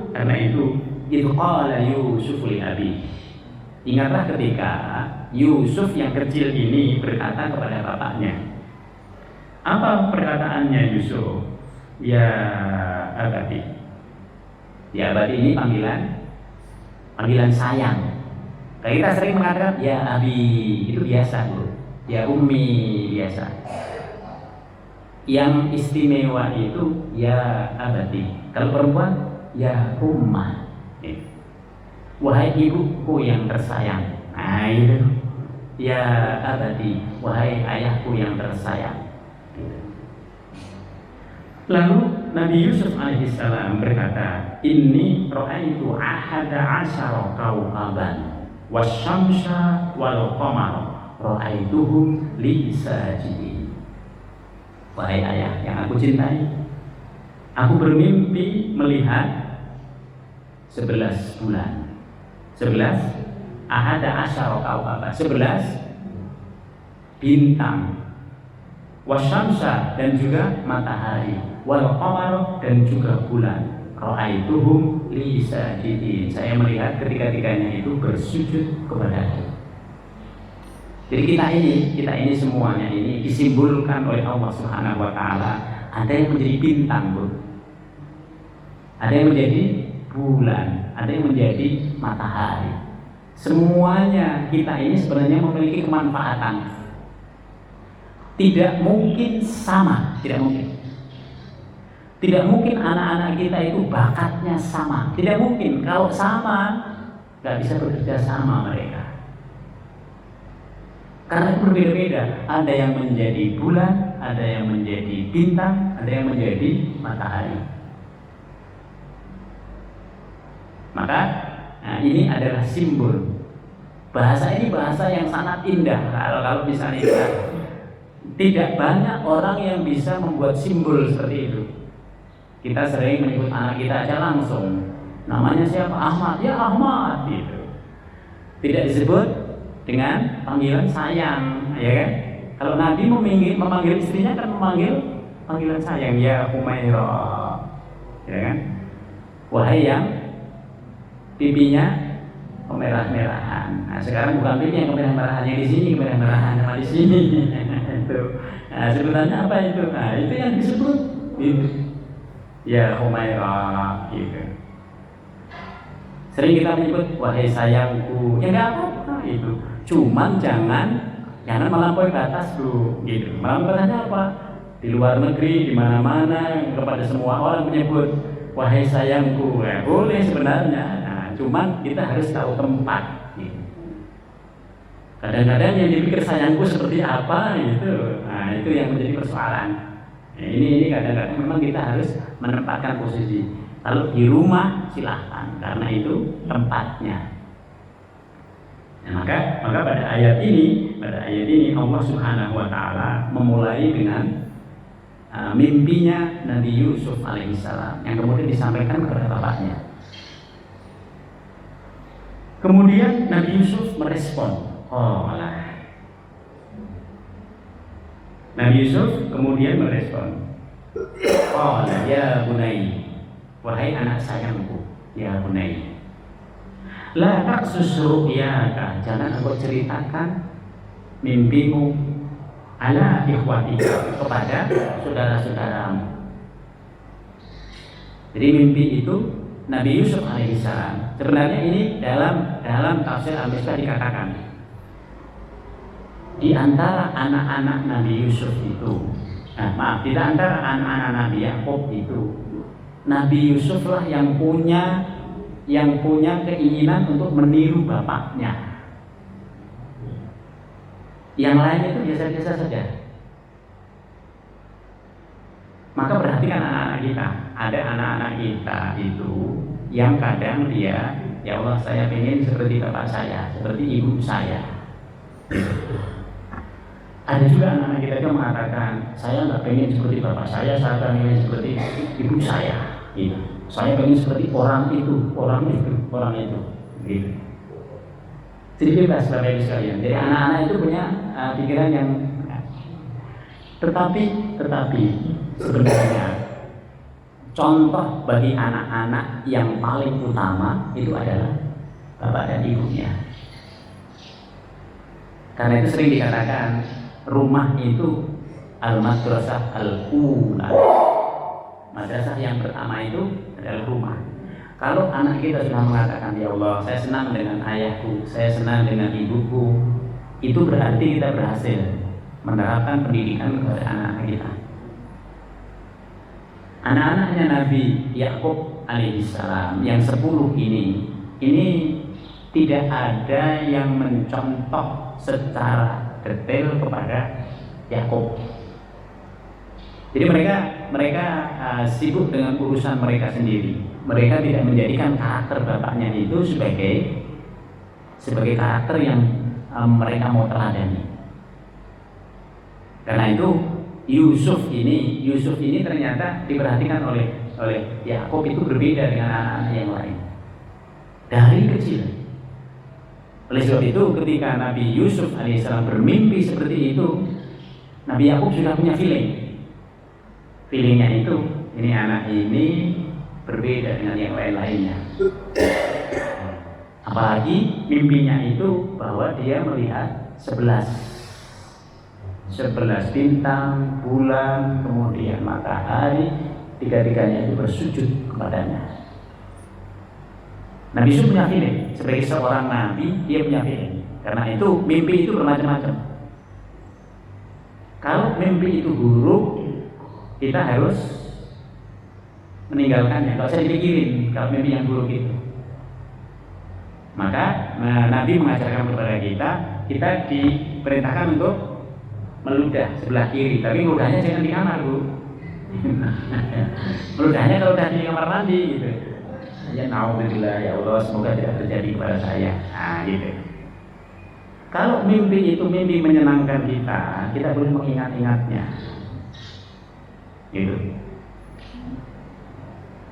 qala Yusuf li abi. Ingatlah ketika Yusuf yang kecil ini berkata kepada bapaknya. Apa perkataannya Yusuf? Ya abadi. Ya abadi ini panggilan sayang. Kayak kita sering mengatakan ya abi, itu biasa Bu. Ya ummi biasa. Yang istimewa itu ya abadi. Kalau perempuan ya ummah. Wahai ibuku yang tersayang. Nah itu. Ya abadi, wahai ayahku yang tersayang. Lalu Nabi Yusuf alaihissalam berkata, Inni ra'aitu ahada asyara kawkaban wasyamsa wal qamar ra'aituhum li sajidin. Wahai ayah yang aku cintai, Aku bermimpi melihat 11 bulan. 11 ahada asyara kaukaba, 11 bintang, wasyamsa dan juga matahari, wal qamar dan juga bulan. Ra'aituhum li sajidin. Saya melihat ketiga-tiganya itu bersujud kepadaku. Jadi kita ini semuanya ini disimbolkan oleh Allah Subhanahu wa taala. Ada yang menjadi bintang, Bu. Ada yang menjadi bulan, ada yang menjadi matahari. Semuanya kita ini sebenarnya memiliki kemanfaatan. Tidak mungkin sama, tidak mungkin. Tidak mungkin anak-anak kita itu bakatnya sama. Tidak mungkin. Kalau sama, nggak bisa bekerja sama mereka. Karena itu berbeda-beda. Ada yang menjadi bulan, ada yang menjadi bintang, ada yang menjadi matahari. Maka ini adalah simbol. Bahasa ini bahasa yang sangat indah. Kalau misalnya tidak banyak orang yang bisa membuat simbol seperti itu. Kita sering menyebut anak kita aja langsung. Namanya siapa? Ahmad. Ya Ahmad gitu. Tidak disebut dengan panggilan sayang, ya kan? Kalau Nabi memanggil istrinya kan memanggil panggilan sayang, ya Humairah, ya kan? Wahai yang pipinya kemerah-merahan. Nah, sekarang bukan pipi yang kemerah-merahan, yang di sini kemerah-merahan, sama di sini. Itu. Nah, sebenarnya apa itu? Nah, itu yang disebut itu. Ya Humairah, gitu. Sering kita menyebut wahai sayangku, ya nggak apa-apa itu. Cuman jangan melampaui batas, Bu, gitu. Melampaui batasnya apa? Di luar negeri, di mana-mana, kepada semua orang menyebut wahai sayangku, ya boleh sebenarnya. Nah, cuman kita harus tahu tempat. Gitu. Kadang-kadang yang dipikir sayangku seperti apa, gitu. Nah, itu yang menjadi persoalan. Nah, ini kadang-kadang memang kita harus menempatkan posisi. Kalau di rumah silahkan, karena itu tempatnya. Nah, maka pada ayat ini Allah Subhanahu wa taala memulai dengan mimpinya Nabi Yusuf alaihissalam yang kemudian disampaikan kepada bapaknya. Kemudian Nabi Yusuf merespon, Nabi Yusuf kemudian merespon, ya bunai, wahai anak sayangku, ya bunai. La taqsus ru'yaka, jangan engkau ceritakan mimpimu ala ikhwatika, kepada saudara-saudaramu. Jadi mimpi itu Nabi Yusuf alaihissalam. Sebenarnya ini dalam tafsir Al-Misbah dikatakan di antara anak-anak Nabi Yusuf itu, di antara anak-anak Nabi Yakub itu, Nabi Yusuflah yang punya keinginan untuk meniru bapaknya. Yang lain itu biasa-biasa saja. Maka perhatikan anak-anak kita. Ada anak-anak kita itu yang kadang dia, ya Allah saya pengen seperti bapak saya, seperti ibu saya. Ada juga anak-anak kita yang mengatakan, saya nggak pengen seperti bapak saya pengen seperti ibu saya. Gitu. Saya pengen seperti orang itu. Gitu. Jadi bebas Bapak Ibu sekalian. Jadi anak-anak itu punya pikiran yang tetapi sebenarnya contoh bagi anak-anak yang paling utama itu adalah bapak dan ibunya. Karena itu sering dikatakan rumah itu al-madrasah al-ula. Madrasah yang pertama itu adalah rumah. Kalau anak kita sudah mengatakan, ya Allah, saya senang dengan ayahku, saya senang dengan ibuku, itu berarti kita berhasil menerapkan pendidikan kepada anak-anak kita. Anak-anaknya Nabi Yakub alaihissalam yang 10 ini tidak ada yang mencontoh secara detail kepada Yakub. Jadi mereka sibuk dengan urusan mereka sendiri. Mereka tidak menjadikan karakter bapaknya itu sebagai karakter yang mereka mau teladani. Karena itu Yusuf ini ternyata diperhatikan oleh oleh Yakub itu berbeda dengan anak-anak yang lain dari kecil. Oleh sebab itu ketika Nabi Yusuf alaihissalam bermimpi seperti itu, Nabi Yakub sudah punya feelingnya itu, ini anak ini berbeda dengan yang lain-lainnya. Apalagi mimpinya itu bahwa dia melihat 11 bintang, bulan, kemudian matahari, tiga-tiganya itu bersujud kepadanya. Nabi Yusuf punya feeling, sebagai seorang nabi dia punya feeling. Karena itu mimpi itu bermacam-macam. Kalau mimpi itu buruk, kita harus meninggalkannya. Kalau saya dipikirin kalau mimpi yang buruk itu, maka Nabi mengajarkan kepada kita diperintahkan untuk meludah sebelah kiri. Tapi meludahnya jangan di kamar, Bu. Meludahnya kalau udah di kamar mandi gitu. Ya naudzubillah, ya Allah, semoga tidak terjadi kepada saya. Nah, gitu. Kalau mimpi itu mimpi menyenangkan kita boleh mengingat-ingatnya. Gitu.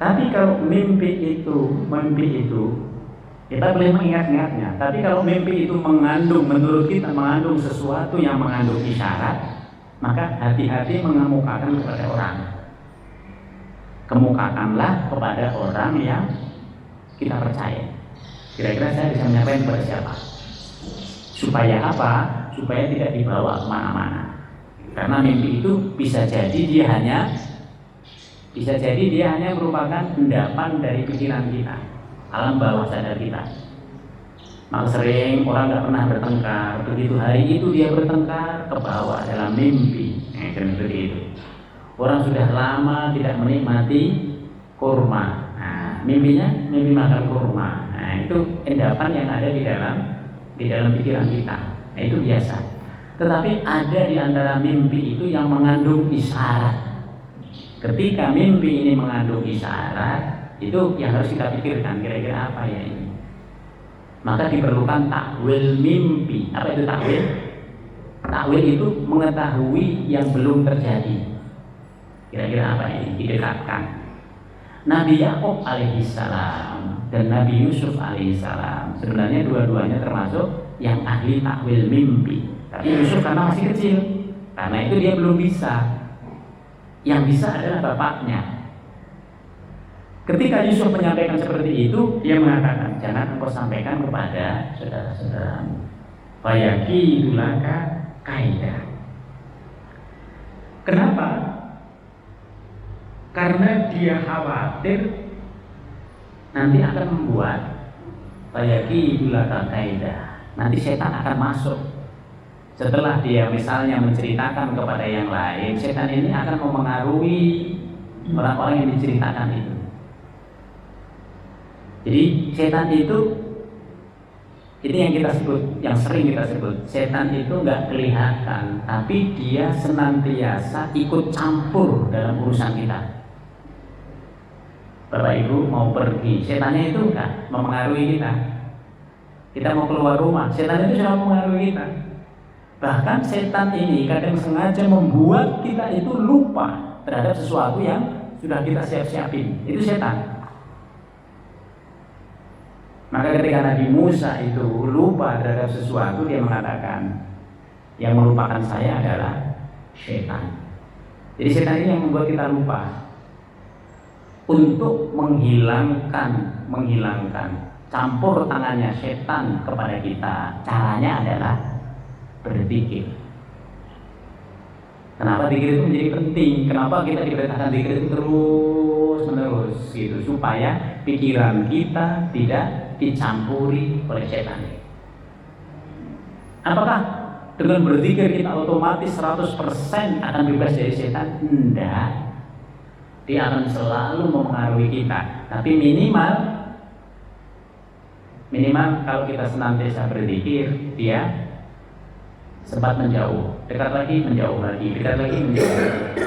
Tapi kalau mimpi itu kita boleh mengingat-ingatnya. Tapi kalau mimpi itu menurut kita mengandung sesuatu yang mengandung isyarat, maka hati-hati mengemukakan kepada orang. Kemukakanlah kepada orang yang kita percaya. Kira-kira saya bisa menyampaikan kepada siapa? Supaya apa? Supaya tidak dibawa kemana-mana. Karena mimpi itu bisa jadi dia hanya merupakan endapan dari pikiran kita, alam bawah sadar kita. Maka sering orang nggak pernah bertengkar, begitu hari itu dia bertengkar ke bawah dalam mimpi. Seperti itu. Orang sudah lama tidak menikmati kurma. Mimpi makan kurma. Nah, itu endapan yang ada di dalam pikiran kita. Nah, itu biasa. Tetapi ada di antara mimpi itu yang mengandung isyarat. Ketika mimpi ini mengandung isyarat, itu yang harus kita pikirkan, kira-kira apa ya ini. Maka diperlukan takwil mimpi. Apa itu takwil? Takwil itu mengetahui yang belum terjadi. Kira-kira apa ini? Didekatkan. Nabi Yakub alaihissalam dan Nabi Yusuf alaihissalam sebenarnya dua-duanya termasuk yang ahli takwil mimpi. Tapi Yusuf karena masih kecil, karena itu dia belum bisa. Yang bisa adalah bapaknya. Ketika Yusuf menyampaikan seperti itu, dia mengatakan, jangan engkau sampaikan kepada saudara-saudaramu. Fayaki dulaka kaidah. Kenapa? Karena dia khawatir nanti akan membuat fayaki dulaka kaidah. Nanti setan akan masuk. Setelah dia misalnya menceritakan kepada yang lain, setan ini akan memengaruhi orang-orang yang diceritakan itu. Jadi setan itu yang kita sebut, yang sering kita sebut, setan itu nggak kelihatan, tapi dia senantiasa ikut campur dalam urusan kita. Bapak Ibu mau pergi, setannya itu enggak memengaruhi kita. Kita mau keluar rumah, setan itu sudah memengaruhi kita. Bahkan setan ini kadang sengaja membuat kita itu lupa terhadap sesuatu yang sudah kita siap-siapin. Itu setan. Maka ketika Nabi Musa itu lupa terhadap sesuatu, dia mengatakan, yang melupakan saya adalah setan. Jadi setan ini yang membuat kita lupa. Untuk menghilangkan campur tangannya setan kepada kita, caranya adalah berzikir. Kenapa zikir itu menjadi penting? Kenapa kita diperintahkan zikir itu terus-menerus gitu, supaya pikiran kita tidak dicampuri oleh setan. Apakah dengan berzikir kita otomatis 100% akan bebas dari setan? Enggak. Dia akan selalu mempengaruhi kita. Tapi minimal kalau kita senantiasa berzikir, dia sempat menjauh, dekat lagi, menjauh lagi, dekat lagi, menjauh lagi.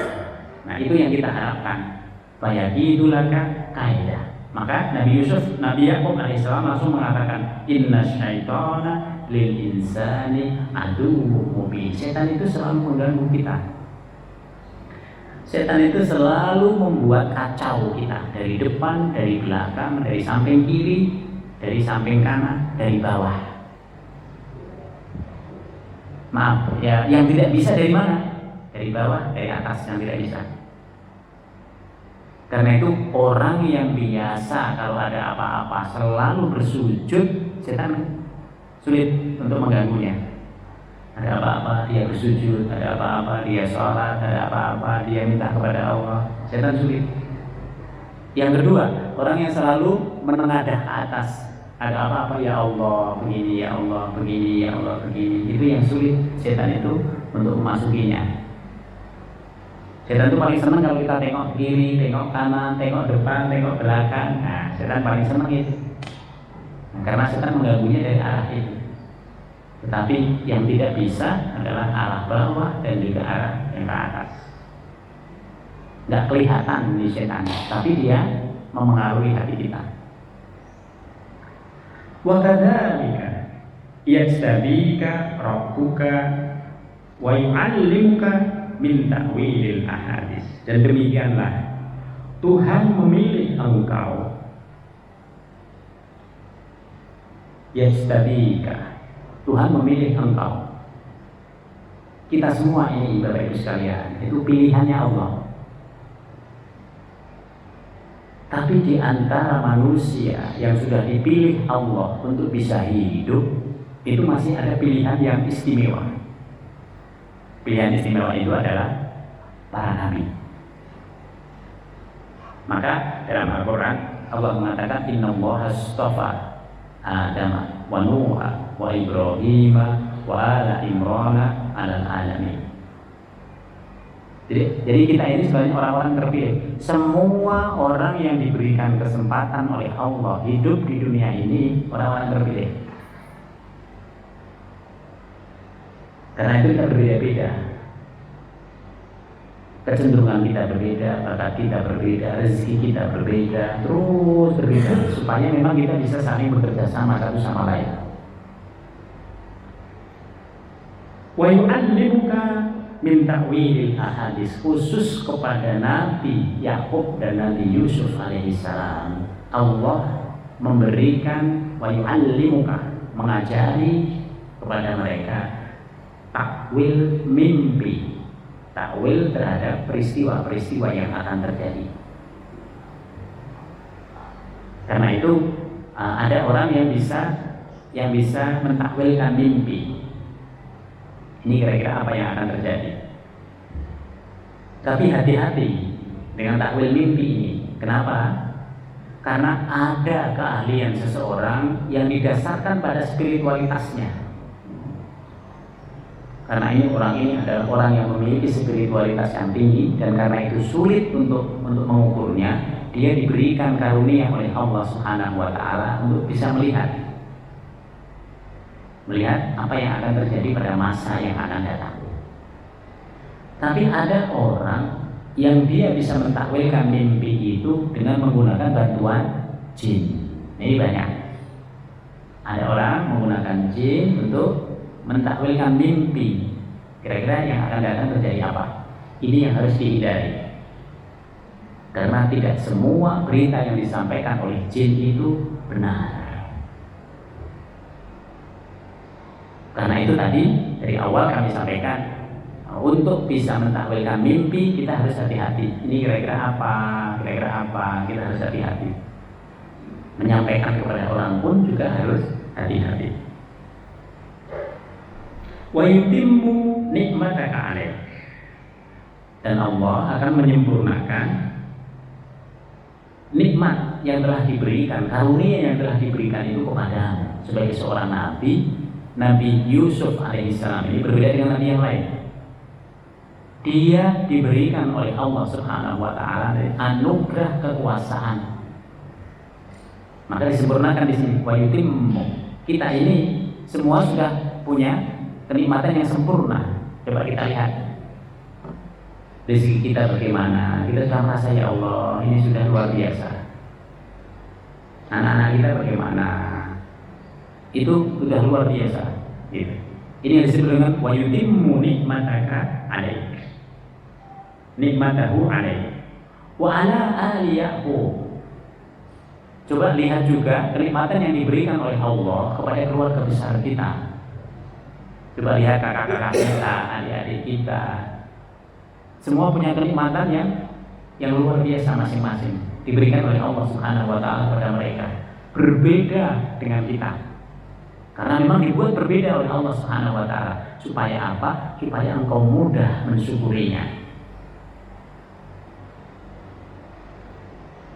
Nah, itu yang kita harapkan. Fayaqidulaka kaidah. Maka Nabi Yakub alaihissalam langsung mengatakan, inna syaitana lil insani aduwwun mubin. Setan itu selalu mengganggu kita. Setan itu selalu membuat kacau kita dari depan, dari belakang, dari samping kiri, dari samping kanan, dari bawah. Maaf, ya, yang tidak bisa dari mana? Dari bawah, dari atas yang tidak bisa. Karena itu orang yang biasa kalau ada apa-apa selalu bersujud, setan sulit untuk mengganggunya. Ada apa-apa dia bersujud, ada apa-apa dia sholat, ada apa-apa dia minta kepada Allah, setan sulit. Yang kedua, orang yang selalu menengadah ke atas, ada apa-apa ya Allah begini, ya Allah begini, ya Allah begini, itu yang sulit setan itu untuk memasukinya. Setan itu paling senang kalau kita tengok kiri, tengok kanan, tengok depan, tengok belakang. Nah, setan paling senang itu. Nah, karena setan mengganggunya dari arah itu. Tetapi yang tidak bisa adalah arah bawah dan juga arah yang ke atas. Nggak kelihatan di setan, tapi dia memengaruhi hati kita. Wa kadzalika yastabika rabbuka wa yu'allimuka min ta'wilil ahadits. Dan demikianlah Tuhan memilih engkau. Yastabika, Tuhan memilih engkau. Kita semua ini Bapak Ibu sekalian, itu pilihannya Allah. Tapi di antara manusia yang sudah dipilih Allah untuk bisa hidup, itu masih ada pilihan yang istimewa. Pilihan istimewa itu adalah para nabi. Maka dalam Al-Quran Allah mengatakan Innallaha astafa Adam wa Nuha wa Ibrahim wa ala Imrana alal alamin. Jadi kita ini sebenarnya orang-orang terpilih. Semua orang yang diberikan kesempatan oleh Allah hidup di dunia ini orang-orang terpilih. Karena itu kita berbeda-beda. Kecenderungan kita berbeda, bakat kita berbeda, rezeki kita berbeda, terus berbeda, supaya memang kita bisa saling bekerja sama satu sama lain. Wa yu'allimuka min ta'wilil ahadits, khusus kepada Nabi Yakub dan Nabi Yusuf alaihissalam. Allah memberikan wa yu'allimuka, mengajari kepada mereka takwil mimpi, takwil terhadap peristiwa-peristiwa yang akan terjadi. Karena itu ada orang yang bisa mentakwilkan mimpi. Ini kira-kira apa yang akan terjadi. Tapi hati-hati dengan takwil mimpi ini. Kenapa? Karena ada keahlian seseorang yang didasarkan pada spiritualitasnya. Karena orang ini adalah orang yang memiliki spiritualitas yang tinggi, dan karena itu sulit untuk mengukurnya. Dia diberikan karunia oleh Allah Subhanahu wa Ta'ala untuk bisa melihat apa yang akan terjadi pada masa yang akan datang. Tapi ada orang yang dia bisa mentakwilkan mimpi itu dengan menggunakan bantuan jin. Ini banyak. Ada orang menggunakan jin untuk mentakwilkan mimpi. Kira-kira yang akan datang terjadi apa? Ini yang harus dihindari. Karena tidak semua berita yang disampaikan oleh jin itu benar. Karena itu tadi dari awal kami sampaikan, untuk bisa mentakwilkan mimpi kita harus hati-hati. Ini kira-kira apa, kita harus hati-hati. Menyampaikan kepada orang pun juga harus hati-hati. Wa yutimmu nikmataka alaih, dan Allah akan menyempurnakan nikmat yang telah diberikan, karunia yang telah diberikan itu kepadamu sebagai seorang nabi. Nabi Yusuf alaihissalam ini berbeda dengan nabi yang lain. Dia diberikan oleh Allah Subhanahu wa Ta'ala anugerah kekuasaan. Maka disempurnakan di sini wa yutimmu. Kita ini semua sudah punya kenikmatan yang sempurna. Coba kita lihat rezeki kita bagaimana. Kita sudah merasa ya Allah ini sudah luar biasa. Anak-anak kita bagaimana? Itu sudah luar biasa. Gitu. Ini yang disebut dengan wa yutimmu nikmataka alaik. nikmatahu alaihi wa ala ali Yaqub. Coba lihat juga kenikmatan yang diberikan oleh Allah kepada keluarga besar kita. Coba lihat kakak-kakak kita, adik-adik kita. Semua punya kenikmatan yang luar biasa masing-masing diberikan oleh Allah Subhanahu wa taala kepada mereka. Berbeda dengan kita. Karena memang dibuat berbeda oleh Allah Subhanahu wa taala. Supaya apa? Supaya engkau mudah mensyukurinya.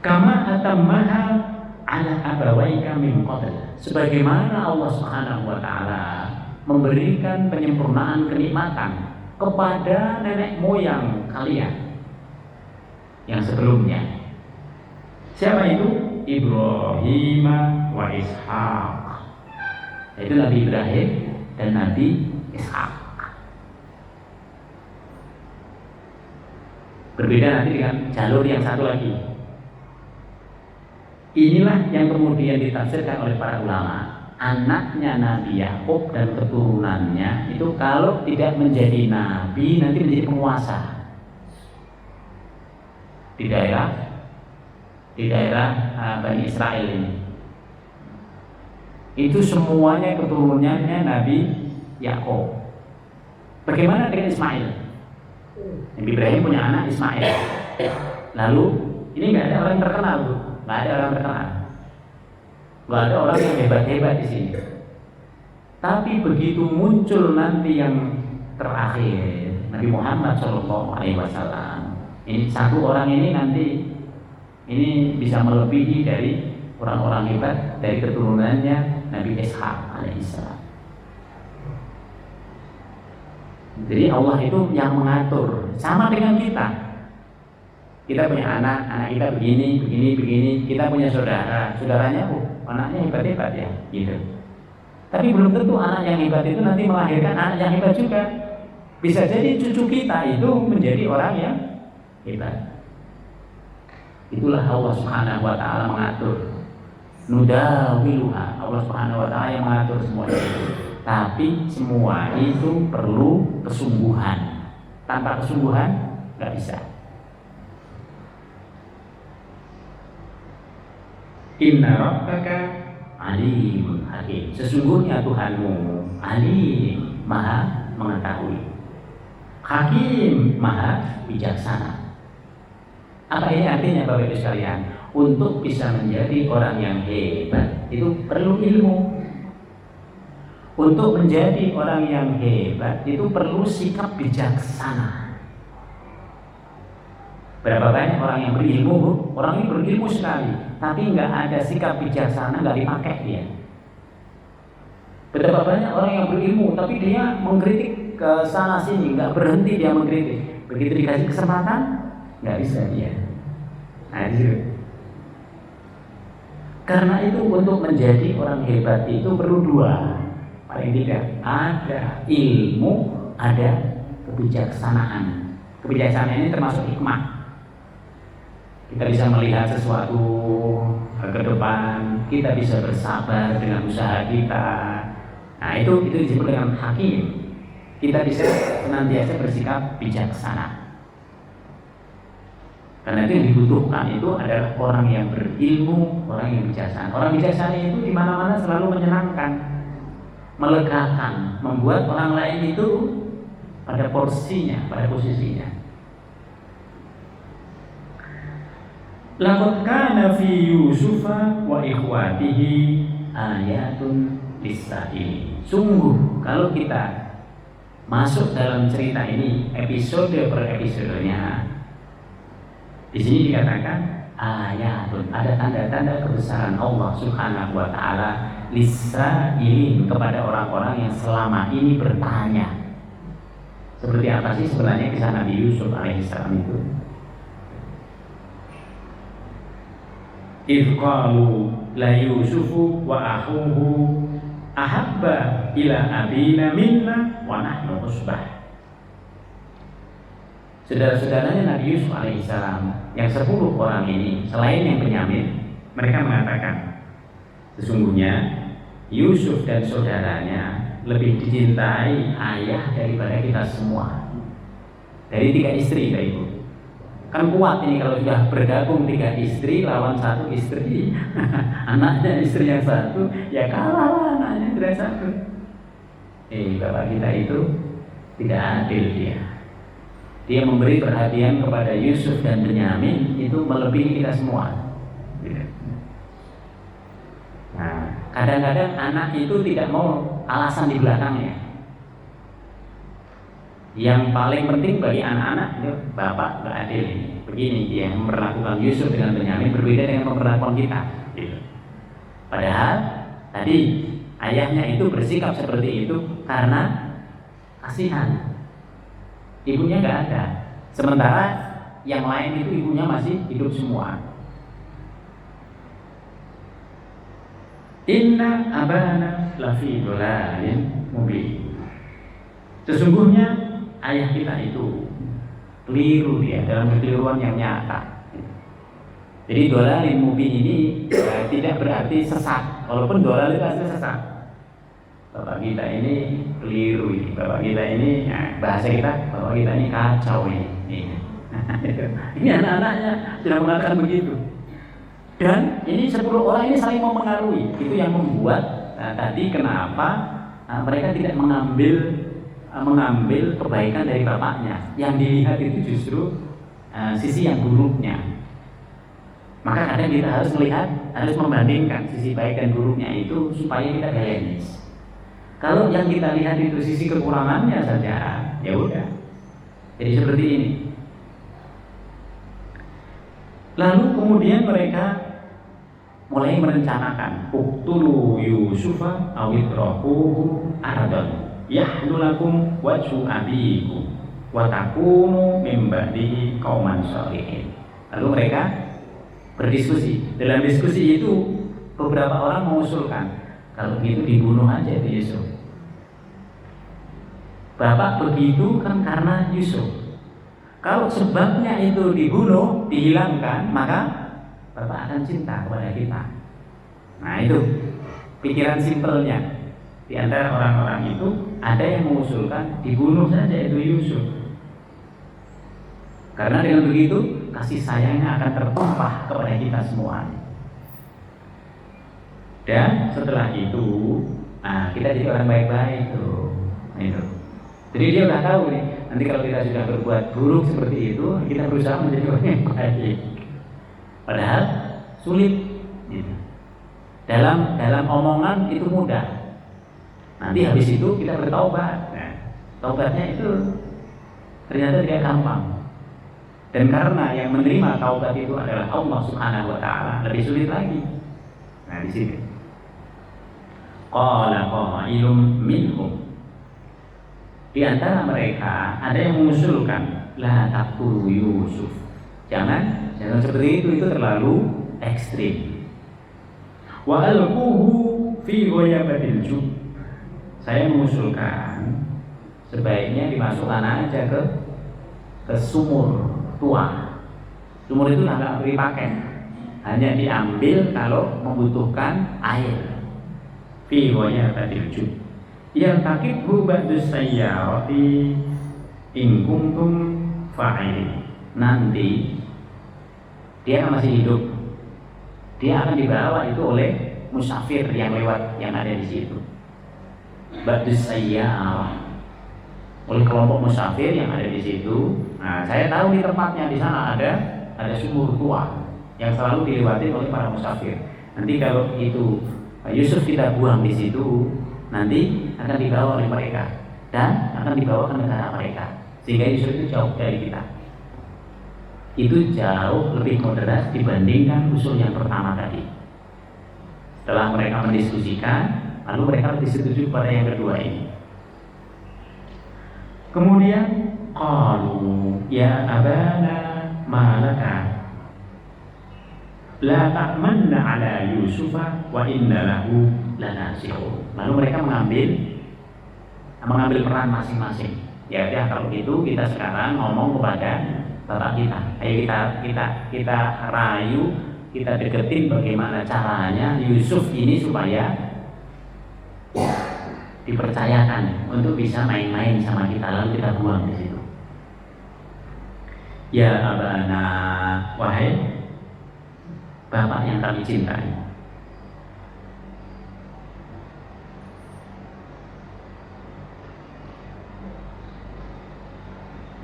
Kama atammaha ala abawaika min qabl. Sebagaimana Allah Subhanahu wa taala memberikan penyempurnaan kenikmatan kepada nenek moyang kalian yang sebelumnya. Siapa itu? Ibrahim wa Ishaq. Yaitu Nabi Ibrahim dan Nabi Ishaq. Berbeda nanti dengan jalur yang satu lagi. Inilah yang kemudian ditafsirkan oleh para ulama. Anaknya Nabi Yakub dan keturunannya itu kalau tidak menjadi nabi nanti menjadi penguasa di daerah Bani Israel ini. Itu semuanya keturunannya Nabi Yakub. Bagaimana dengan Ismail? Nabi Ibrahim punya anak Ismail. Lalu ini nggak ada orang terkenal, nggak ada orang terkenal. Gak ada orang yang hebat-hebat di sini. Tapi begitu muncul nanti yang terakhir, Nabi Muhammad SAW. Ini satu orang ini nanti ini bisa melebihi dari orang-orang hebat dari keturunannya Nabi Ishaq alaihissalam. Jadi Allah itu yang mengatur, sama dengan kita. Kita punya anak kita begini. Kita punya saudaranya, anaknya hebat-hebat ya, gitu. Tapi belum tentu anak yang hebat itu nanti melahirkan anak yang hebat juga. Bisa jadi cucu kita itu menjadi orang yang hebat. Itulah Allah Subhanahu wa taala mengatur. Nudawiluha, Allah Subhanahu wa taala yang mengatur semuanya itu. Tapi semua itu perlu kesungguhan. Tanpa kesungguhan nggak bisa. Inna rabbaka alimun hakim. Sesungguhnya Tuhanmu alim, maha mengetahui. Hakim, maha bijaksana. Apa ini artinya Bapak Ibu sekalian? Untuk bisa menjadi orang yang hebat itu perlu ilmu. Untuk menjadi orang yang hebat itu perlu sikap bijaksana. Berapa banyak orang yang berilmu, Bu? Orang ini berilmu sekali, tapi nggak ada sikap bijaksana, nggak dipakai dia. Betapa banyak orang yang berilmu, tapi dia mengkritik ke sana sini, nggak berhenti dia mengkritik. Begitu dikasih kesempatan, nggak bisa dia. Hadir. Karena itu untuk menjadi orang hebat itu perlu dua, paling tidak ada ilmu, ada kebijaksanaan. Kebijaksanaan ini termasuk hikmah. Kita bisa melihat sesuatu ke depan, kita bisa bersabar dengan usaha kita. Nah itu disebut dengan hakim. Kita bisa senantiasa bersikap bijaksana. Karena itu yang dibutuhkan itu adalah orang yang berilmu, orang yang bijaksana. Orang bijaksana itu di mana-mana selalu menyenangkan, melegakan, membuat orang lain itu pada porsinya, pada posisinya. Laqad kana fi Yusufa wa ikhwatihi ayatun lis-sa'ilin. Sungguh kalau kita masuk dalam cerita ini episode per episodenya, di sini dikatakan ayatun, ada tanda-tanda kebesaran Allah Subhanahu wa taala lis-sa'ilin, kepada orang-orang yang selama ini bertanya. Seperti apa sih sebenarnya kisah Nabi Yusuf alaihissalam itu? Idh qalu la Yusufu wa akhuhu ahabba ila abina minna wa nahnu usbah. Saudara-saudaranya Nabi Yusuf alaihissalam yang 10 orang ini, selain yang Benyamin, mereka mengatakan sesungguhnya Yusuf dan saudaranya lebih dicintai ayah daripada kita semua. Dari 3 istri Bapak Ibu. Kan kuat ini kalau sudah bergabung 3 istri lawan 1 istri. Anaknya istri yang 1, ya kalah lah anaknya istri yang 1. Bapak kita itu tidak adil dia. Dia memberi perhatian kepada Yusuf dan Benyamin itu melebihi kita semua. Nah, kadang-kadang anak itu tidak mau alasan di belakangnya. Yang paling penting bagi anak-anak itu bapak nggak adil ini. Begini dia memperlakukan Yusuf dengan Benyamin berbeda dengan memperlakukan kita. Gitu. Padahal tadi ayahnya itu bersikap seperti itu karena kasihan. Ibunya nggak ada. Sementara yang lain itu ibunya masih hidup semua. Inna abana lafi dhalalin mubin. Sesungguhnya ayah kita itu keliru dia dalam kekeliruan yang nyata. Jadi dhalalin mubin ini tidak berarti sesat. Walaupun dhalal itu artinya sesat. Bapak kita ini keliru ini. Bapak kita ini bahasa kita, bapak kita ini kacau ini. Ini anak-anaknya sudah mengatakan begitu. Dan ini 10 orang ini saling mempengaruhi. Itu yang membuat tadi kenapa mereka tidak mengambil kebaikan dari bapaknya. Yang dilihat itu justru sisi yang buruknya. Maka kadang kita harus melihat, harus membandingkan sisi baik dan buruknya itu supaya kita balance. Kalau yang kita lihat itu sisi kekurangannya saja, ya udah. Jadi seperti ini. Lalu kemudian mereka mulai merencanakan uqtulu Yusufa aw itrahuhu ardan yahlu lakum wajhu abikum wa takunu min ba'dihi qauman shalihin. Lalu mereka berdiskusi. Dalam diskusi itu beberapa orang mengusulkan kalau begitu dibunuh aja itu Yusuf. Bapak begitu kan karena Yusuf. Kalau sebabnya itu dibunuh, dihilangkan, maka Bapak akan cinta kepada kita. Nah itu pikiran simpelnya. Di antara orang-orang itu ada yang mengusulkan dibunuh saja itu Yusuf. Karena dengan begitu kasih sayangnya akan tertumpah kepada kita semua. Dan setelah itu, kita jadi orang baik-baik tuh. Itu. Jadi dia udah tahu nih. Nanti kalau kita sudah berbuat buruk seperti itu, kita berusaha menjadi orang yang baik. Padahal sulit. Gitu. Dalam omongan itu mudah. Nanti habis itu kita bertaubat. Nah, taubatnya itu ternyata tidak gampang. Dan karena yang menerima taubat itu adalah Allah Subhanahu Wa Taala, lebih sulit lagi. Nah di sini. Qala qailum minhum. Di antara mereka ada yang mengusulkan la taqtulu Yusuf. Jangan seperti itu terlalu ekstrim. Wa alquhu fi ghayabatil jub. Saya mengusulkan sebaiknya dimasukkan aja ke sumur tua. Sumur itu nggak dipakai, hanya diambil kalau membutuhkan air. Fi ghayabatil jub. Yang takibhu ba'du sayyarati in kuntum fa'ilin. Nanti dia kan masih hidup. Dia akan dibawa itu oleh musafir yang lewat yang ada di situ. Ba'du sayyarah. Oleh kelompok musafir yang ada di situ. Nah, saya tahu di tempatnya di sana ada sumur tua yang selalu dilewati oleh para musafir. Nanti kalau itu Yusuf kita buang di situ, nanti akan dibawa oleh mereka dan akan dibawa ke negara mereka, sehingga Yusuf itu jauh dari kita. Itu jauh lebih moderat dibandingkan usul yang pertama tadi. Setelah mereka mendiskusikan, lalu mereka lebih setuju pada yang kedua ini. Kemudian qalu ya abana malaka la ta'manna ala Yusufa wa inna lahu lanasihun. Lalu mereka mengambil peran masing-masing. Ya udah kalau gitu kita sekarang ngomong kepada bapak kita. Ayo kita rayu, kita deketin bagaimana caranya Yusuf ini supaya dipercayakan untuk bisa main-main sama kita, lalu kita buang di situ. Ya abana, wahai bapak yang kami cintai.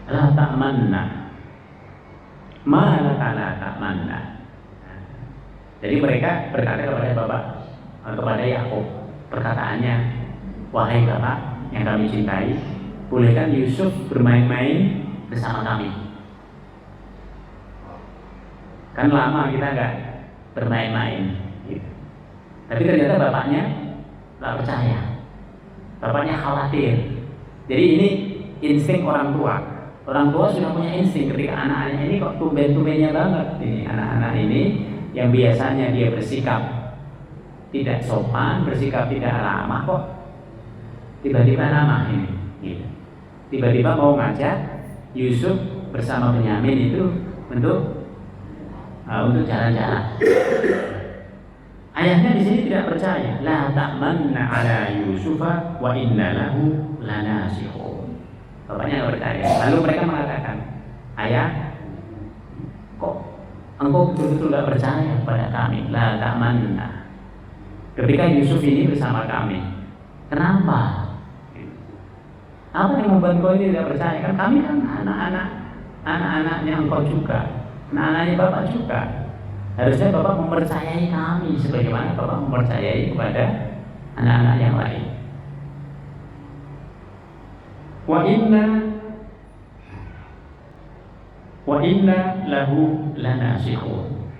La ta'manna, ma laka la ta'manna. Jadi mereka berkata kepada bapak, kepada Yakub, perkataannya, wahai bapak yang kami cintai, bolehkan Yusuf bermain-main bersama kami? Kan lama kita nggak bermain-main gitu. Tapi ternyata bapaknya nggak percaya, bapaknya khawatir. Jadi ini insting orang tua. Orang tua sudah punya insting ketika anak-anaknya ini kok tumben-tumbennya banget ini anak-anak ini yang biasanya dia bersikap tidak sopan, bersikap tidak ramah, kok tiba-tiba ramah ini gitu. Tiba-tiba mau ngajak Yusuf bersama Benyamin itu untuk jalan-jalan. Ayahnya di sini tidak percaya. La ta'manna ala Yusufa wa inna lahu lanasihun. Bapaknya nggak percaya. Lalu mereka mengatakan, ayah, kok engkau betul-betul nggak percaya pada kami? La ta'manna. Ketika Yusuf ini bersama kami, kenapa? Apa yang membuat kau ini tidak percaya? Kan kami kan anak-anaknya engkau juga, anak-anaknya bapak juga. Harusnya bapak mempercayai kami sebagaimana bapak mempercayai kepada anak-anak yang lain. Wa inna lahu lanasihun.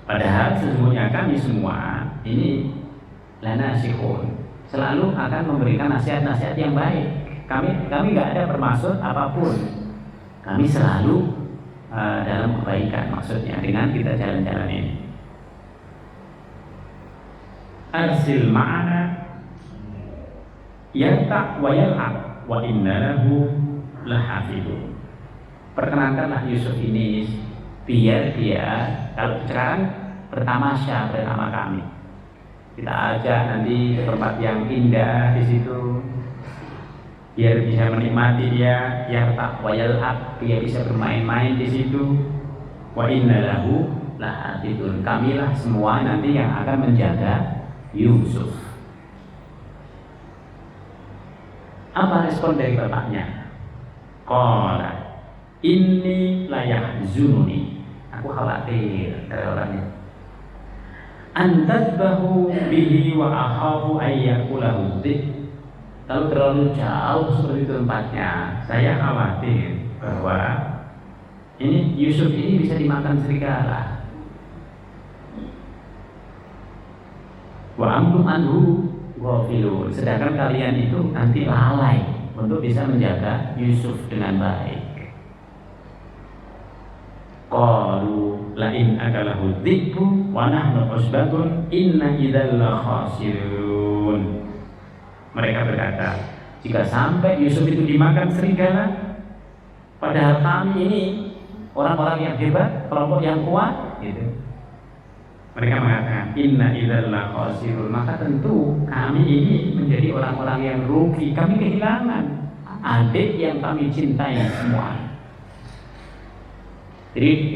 Padahal sesungguhnya kami semua ini lanasihun, selalu akan memberikan nasihat-nasihat yang baik. Kami nggak ada bermaksud apapun. Kami selalu dalam kebaikan, maksudnya dengan kita jalan-jalan ini. Arsil ma'ana yarta' wa yal'ab wa inna lahu lahafidun. Perkenankanlah Yusuf ini biar dia kalau sekarang bertamasya bersama kami. Kita ajak nanti ke tempat yang indah di situ, biar bisa menikmati dia, yarta' wa yal'ab, dia bisa bermain-main di situ. Wa inna lahu lahafidun. Kamilah semua nanti yang akan menjaga Yusuf. Apa respon dari bapaknya? Qala inni layahzununi. Aku khawatir dari orangnya. Antadbahu bihi wa akhafu ayyakulahu dzib. Kalau terlalu jauh seperti itu tempatnya, saya khawatir bahwa ini Yusuf ini bisa dimakan serigala. Wa antum anhu ghafilun. Sedangkan kalian itu nanti lalai untuk bisa menjaga Yusuf dengan baik. Qalu la in akalahu dzibbu wa nahnu usbatun inna idzal la khasirun. Mereka berkata, jika sampai Yusuf itu dimakan serigala, padahal kami ini orang-orang yang hebat, kelompok yang kuat, gitu. Mereka mengatakan, inna idzal la khasirun. Maka tentu kami ini menjadi orang-orang yang rugi. Kami kehilangan adik yang kami cintai semua. Jadi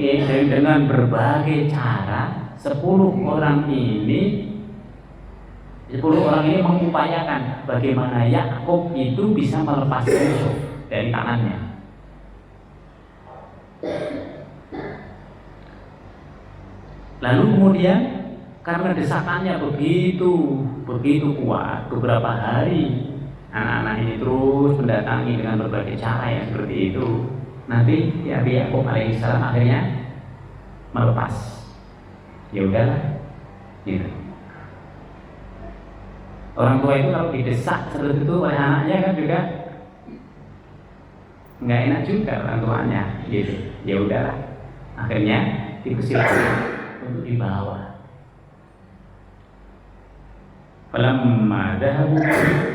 dengan berbagai cara 10 orang ini mengupayakan bagaimana Yakub itu bisa melepas Yusuf dari tangannya. Lalu kemudian karena desakannya begitu kuat, beberapa hari anak-anak ini terus mendatangi dengan berbagai cara yang seperti itu. Nanti Yakub alaihissalam akhirnya melepas. Ya udahlah, gitu. Orang tua itu kalau didesak seperti itu oleh anaknya kan juga nggak enak juga orang tuanya, gitu. Ya udahlah, akhirnya dipersilakan untuk dibawa. Falamma dhahabu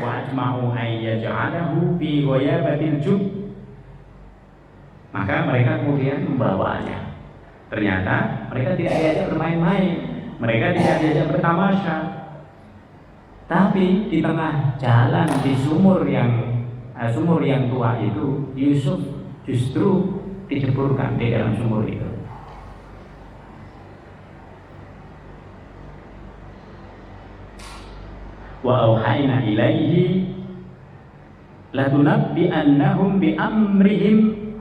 wa ajma'u ay yaj'alahu fi ghayabatil jub. Maka mereka kemudian membawanya. Ternyata mereka tidak diajak bermain-main, mereka tidak diajak bertamasya. Tapi di tengah jalan di sumur yang tua itu, Yusuf justru diceburkan di dalam sumur itu. Wa auhayna ilaihi latunabbi'annahum bi amrihim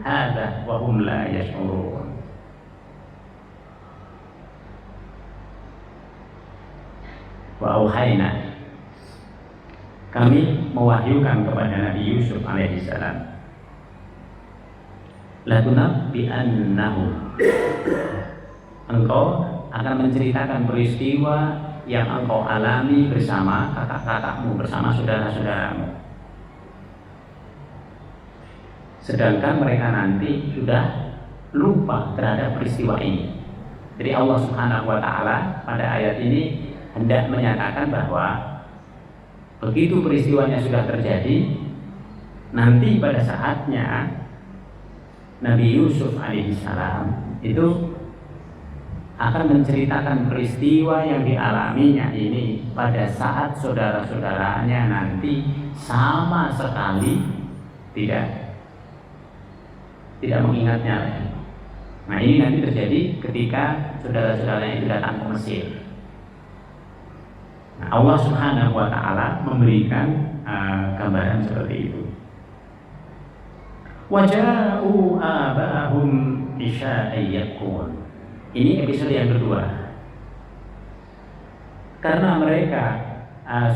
hadza wa hum la yash'urun. Wa auhayna, kami mewahyukan kepada Nabi Yusuf alaihissalam, latunabbi'annahum, engkau akan menceritakan peristiwa yang engkau alami bersama kakak-kakakmu, bersama saudara-saudaramu. Sedangkan mereka nanti sudah lupa terhadap peristiwa ini. Jadi Allah Subhanahu wa Ta'ala pada ayat ini hendak menyatakan bahwa begitu peristiwanya sudah terjadi, nanti pada saatnya Nabi Yusuf alaihissalam itu akan menceritakan peristiwa yang dialaminya ini pada saat saudara-saudaranya nanti sama sekali tidak mengingatnya lagi. Nah, ini nanti terjadi ketika saudara-saudaranya itu datang ke Mesir. Nah, Allah Subhanahu wa Ta'ala memberikan gambaran seperti itu. Waja'u abahum isya'an yaqul. Ini episode yang kedua. Karena mereka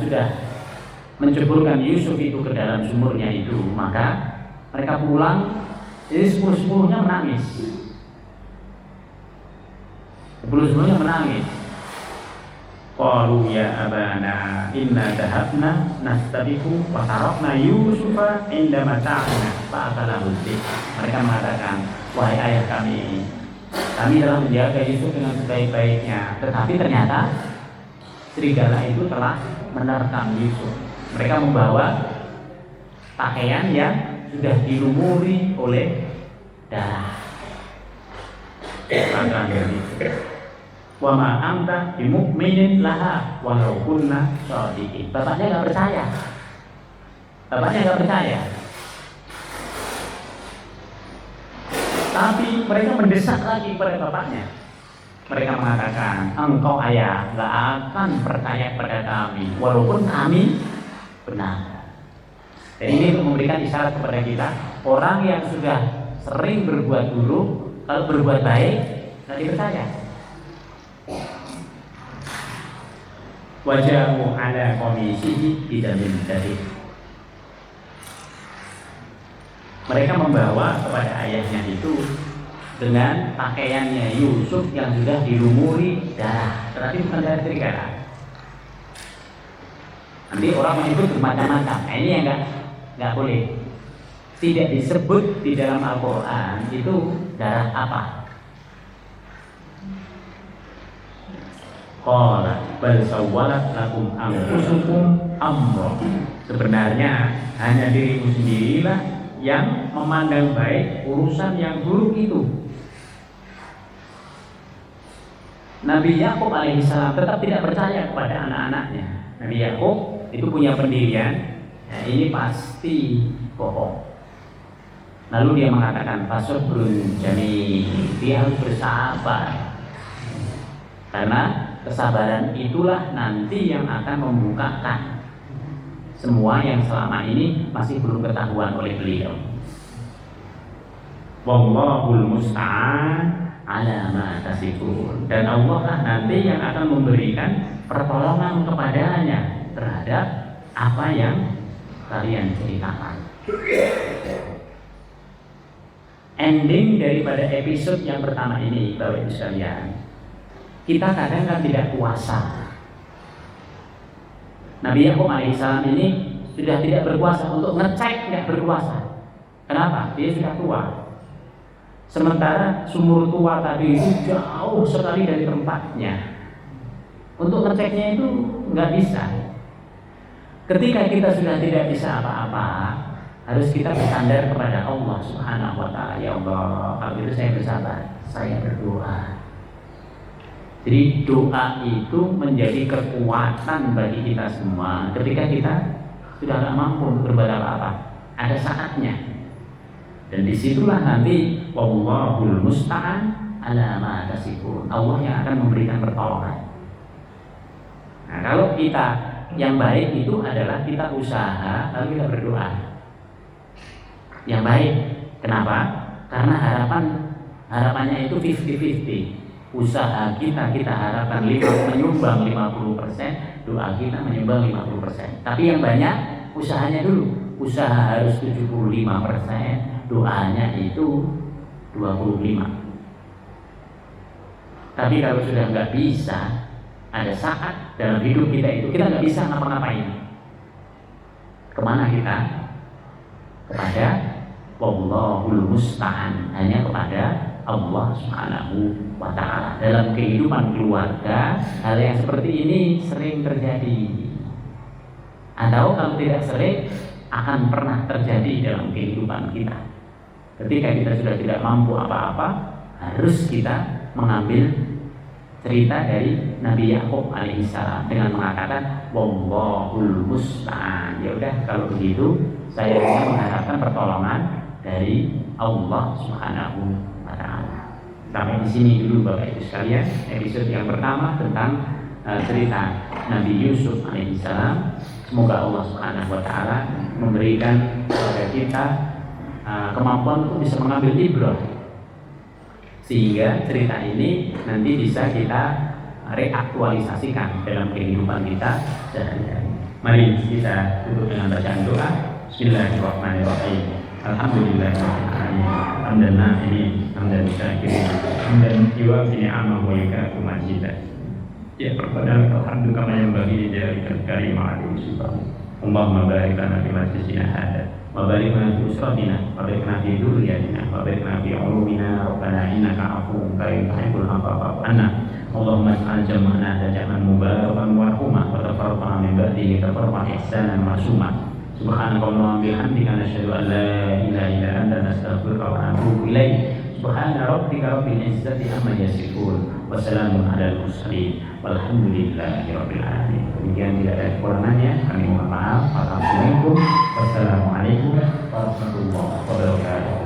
sudah menceburkan Yusuf itu ke dalam sumurnya itu, maka mereka pulang. Jadi 10-10-nya menangis. 10-10-nya menangis. Qalu ya abana inna dhahabna nastabiqu wa tarakna Yusufa inda mata'ina fa'akalahu dzib. Mereka mengatakan, wahai ayah kami telah menjaga Yusuf dengan sebaik-baiknya, tetapi ternyata serigala itu telah menerkam Yusuf. Mereka membawa pakaian yang sudah dilumuri oleh darah. Wa ma anta bimu'minin laha walau kunna shadiqin. Bapaknya nggak percaya. Tapi mereka mendesak lagi kepada bapaknya. Mereka mengatakan, engkau ayah nggak akan percaya pada kami walaupun kami benar. Dan ini untuk memberikan isyarat kepada kita, orang yang sudah sering berbuat buruk, kalau berbuat baik nggak dipercaya. Wajahu ala komisihi bidamin dari. Mereka membawa kepada ayahnya itu dengan pakaiannya Yusuf yang sudah dilumuri darah, tetapi bukan darah serigala. Nanti orang menyebut bermacam-macam. Nah, ini yang nggak boleh. Tidak disebut di dalam Al-Quran itu darah apa. Qala bal sawwalat lakum anfusukum amra. Sebenarnya hanya dirimu sendirilah yang memandang baik urusan yang buruk itu. Nabi Yakub alaihissalam tetap tidak percaya kepada anak-anaknya. Nabi Yakub itu punya pendirian, ya, ini pasti bohong. Lalu dia mengatakan fasabrun jamil, dia harus bersabar. Karena kesabaran itulah nanti yang akan membukakan semua yang selama ini masih belum ketahuan oleh beliau. Wallahul musta'an ala ma tasifun. Dan Allah lah nanti yang akan memberikan pertolongan kepadanya terhadap apa yang kalian ceritakan. Ending daripada episode yang pertama ini, Bapak Ibu sekalian, kita kadang kan tidak puasa. Nabi Yakub alaihissalam ini sudah tidak berkuasa untuk ngecek tidak berkuasa. Kenapa? Dia sudah tua. Sementara sumur tua tadi itu jauh sekali dari tempatnya. Untuk ngeceknya itu nggak bisa. Ketika kita sudah tidak bisa apa-apa, harus kita bersandar kepada Allah Subhanahu wa Ta'ala. Ya Allah, kalau itu saya bersabar, saya berdoa. Jadi doa itu menjadi kekuatan bagi kita semua. Ketika kita sudah tidak mampu untuk berbuat apa-apa, ada saatnya Dan disitulah nanti wallahul musta'an ala ma tasifun. Allah yang akan memberikan pertolongan. Nah, kalau kita yang baik itu adalah kita usaha lalu kita berdoa. Yang baik. Kenapa? Karena harapannya itu 50-50. Usaha kita harapkan menyumbang 50%, doa kita menyumbang 50%. Tapi yang banyak usahanya dulu. Usaha harus 75%, doanya itu 25%. Tapi kalau sudah nggak bisa, ada saat dalam hidup kita itu kita nggak bisa ngapa-ngapain. Kemana kita? Kepada wallahul musta'an, hanya kepada Allah Subhanahu wa ta'ala. Dalam kehidupan keluarga, hal yang seperti ini sering terjadi. Atau kalau tidak sering, akan pernah terjadi dalam kehidupan kita. Ketika kita sudah tidak mampu apa-apa, harus kita mengambil cerita dari Nabi Yakub alaihissalam dengan mengatakan wallahul musta'an. Ya udah, kalau begitu saya bisa mengharapkan pertolongan dari Allah Subhanahu wa ta'ala. Sampai di sini dulu Bapak Ibu sekalian, episode yang pertama tentang cerita Nabi Yusuf alaihissalam. Semoga Allah Subhanahu wa ta'ala memberikan kepada kita kemampuan untuk bisa mengambil ibrah, sehingga cerita ini nanti bisa kita reaktualisasikan dalam kehidupan kita sehari-hari. Mari kita tutup dengan bacaan doa. Bismillahirrahmanirrahim. Alhamdulillahirabbil alamin. Hamdan nafi'in, hamdan syakirin, hamdan yuwafi ni'amahu wa yukafi majidah. Ya Rabbana alhamdu kama yanbaghi li jalalika al-karim wa 'azimi sultanik. Allahumma barik lana fi majlisina hadha wa barik lana fi usratina wa barik lana fi dzurriyyatina wa barik lana fi ulumina. Rabbana innaka 'afuwwun karim tuhibbul 'afwa fa'fu 'anna. Allahumma ij'al jam'ana hadha jam'an mubarakan marhuma wa tafarraqna min ba'dihi tafarruqan ihsanan ma'suma. Subhanakallahumma wa bihamdika nasyhadu an la ilaha illa anta nastaghfiruka wa natubu ilaik. Subhana rabbika rabbil izzati amma yasifun wa salamun alal mursalin walhamdulillahi rabbil alamin. Demikian, tidak ada kekurangannya, kami mohon maaf. Assalamualaikum warahmatullahi wabarakatuh.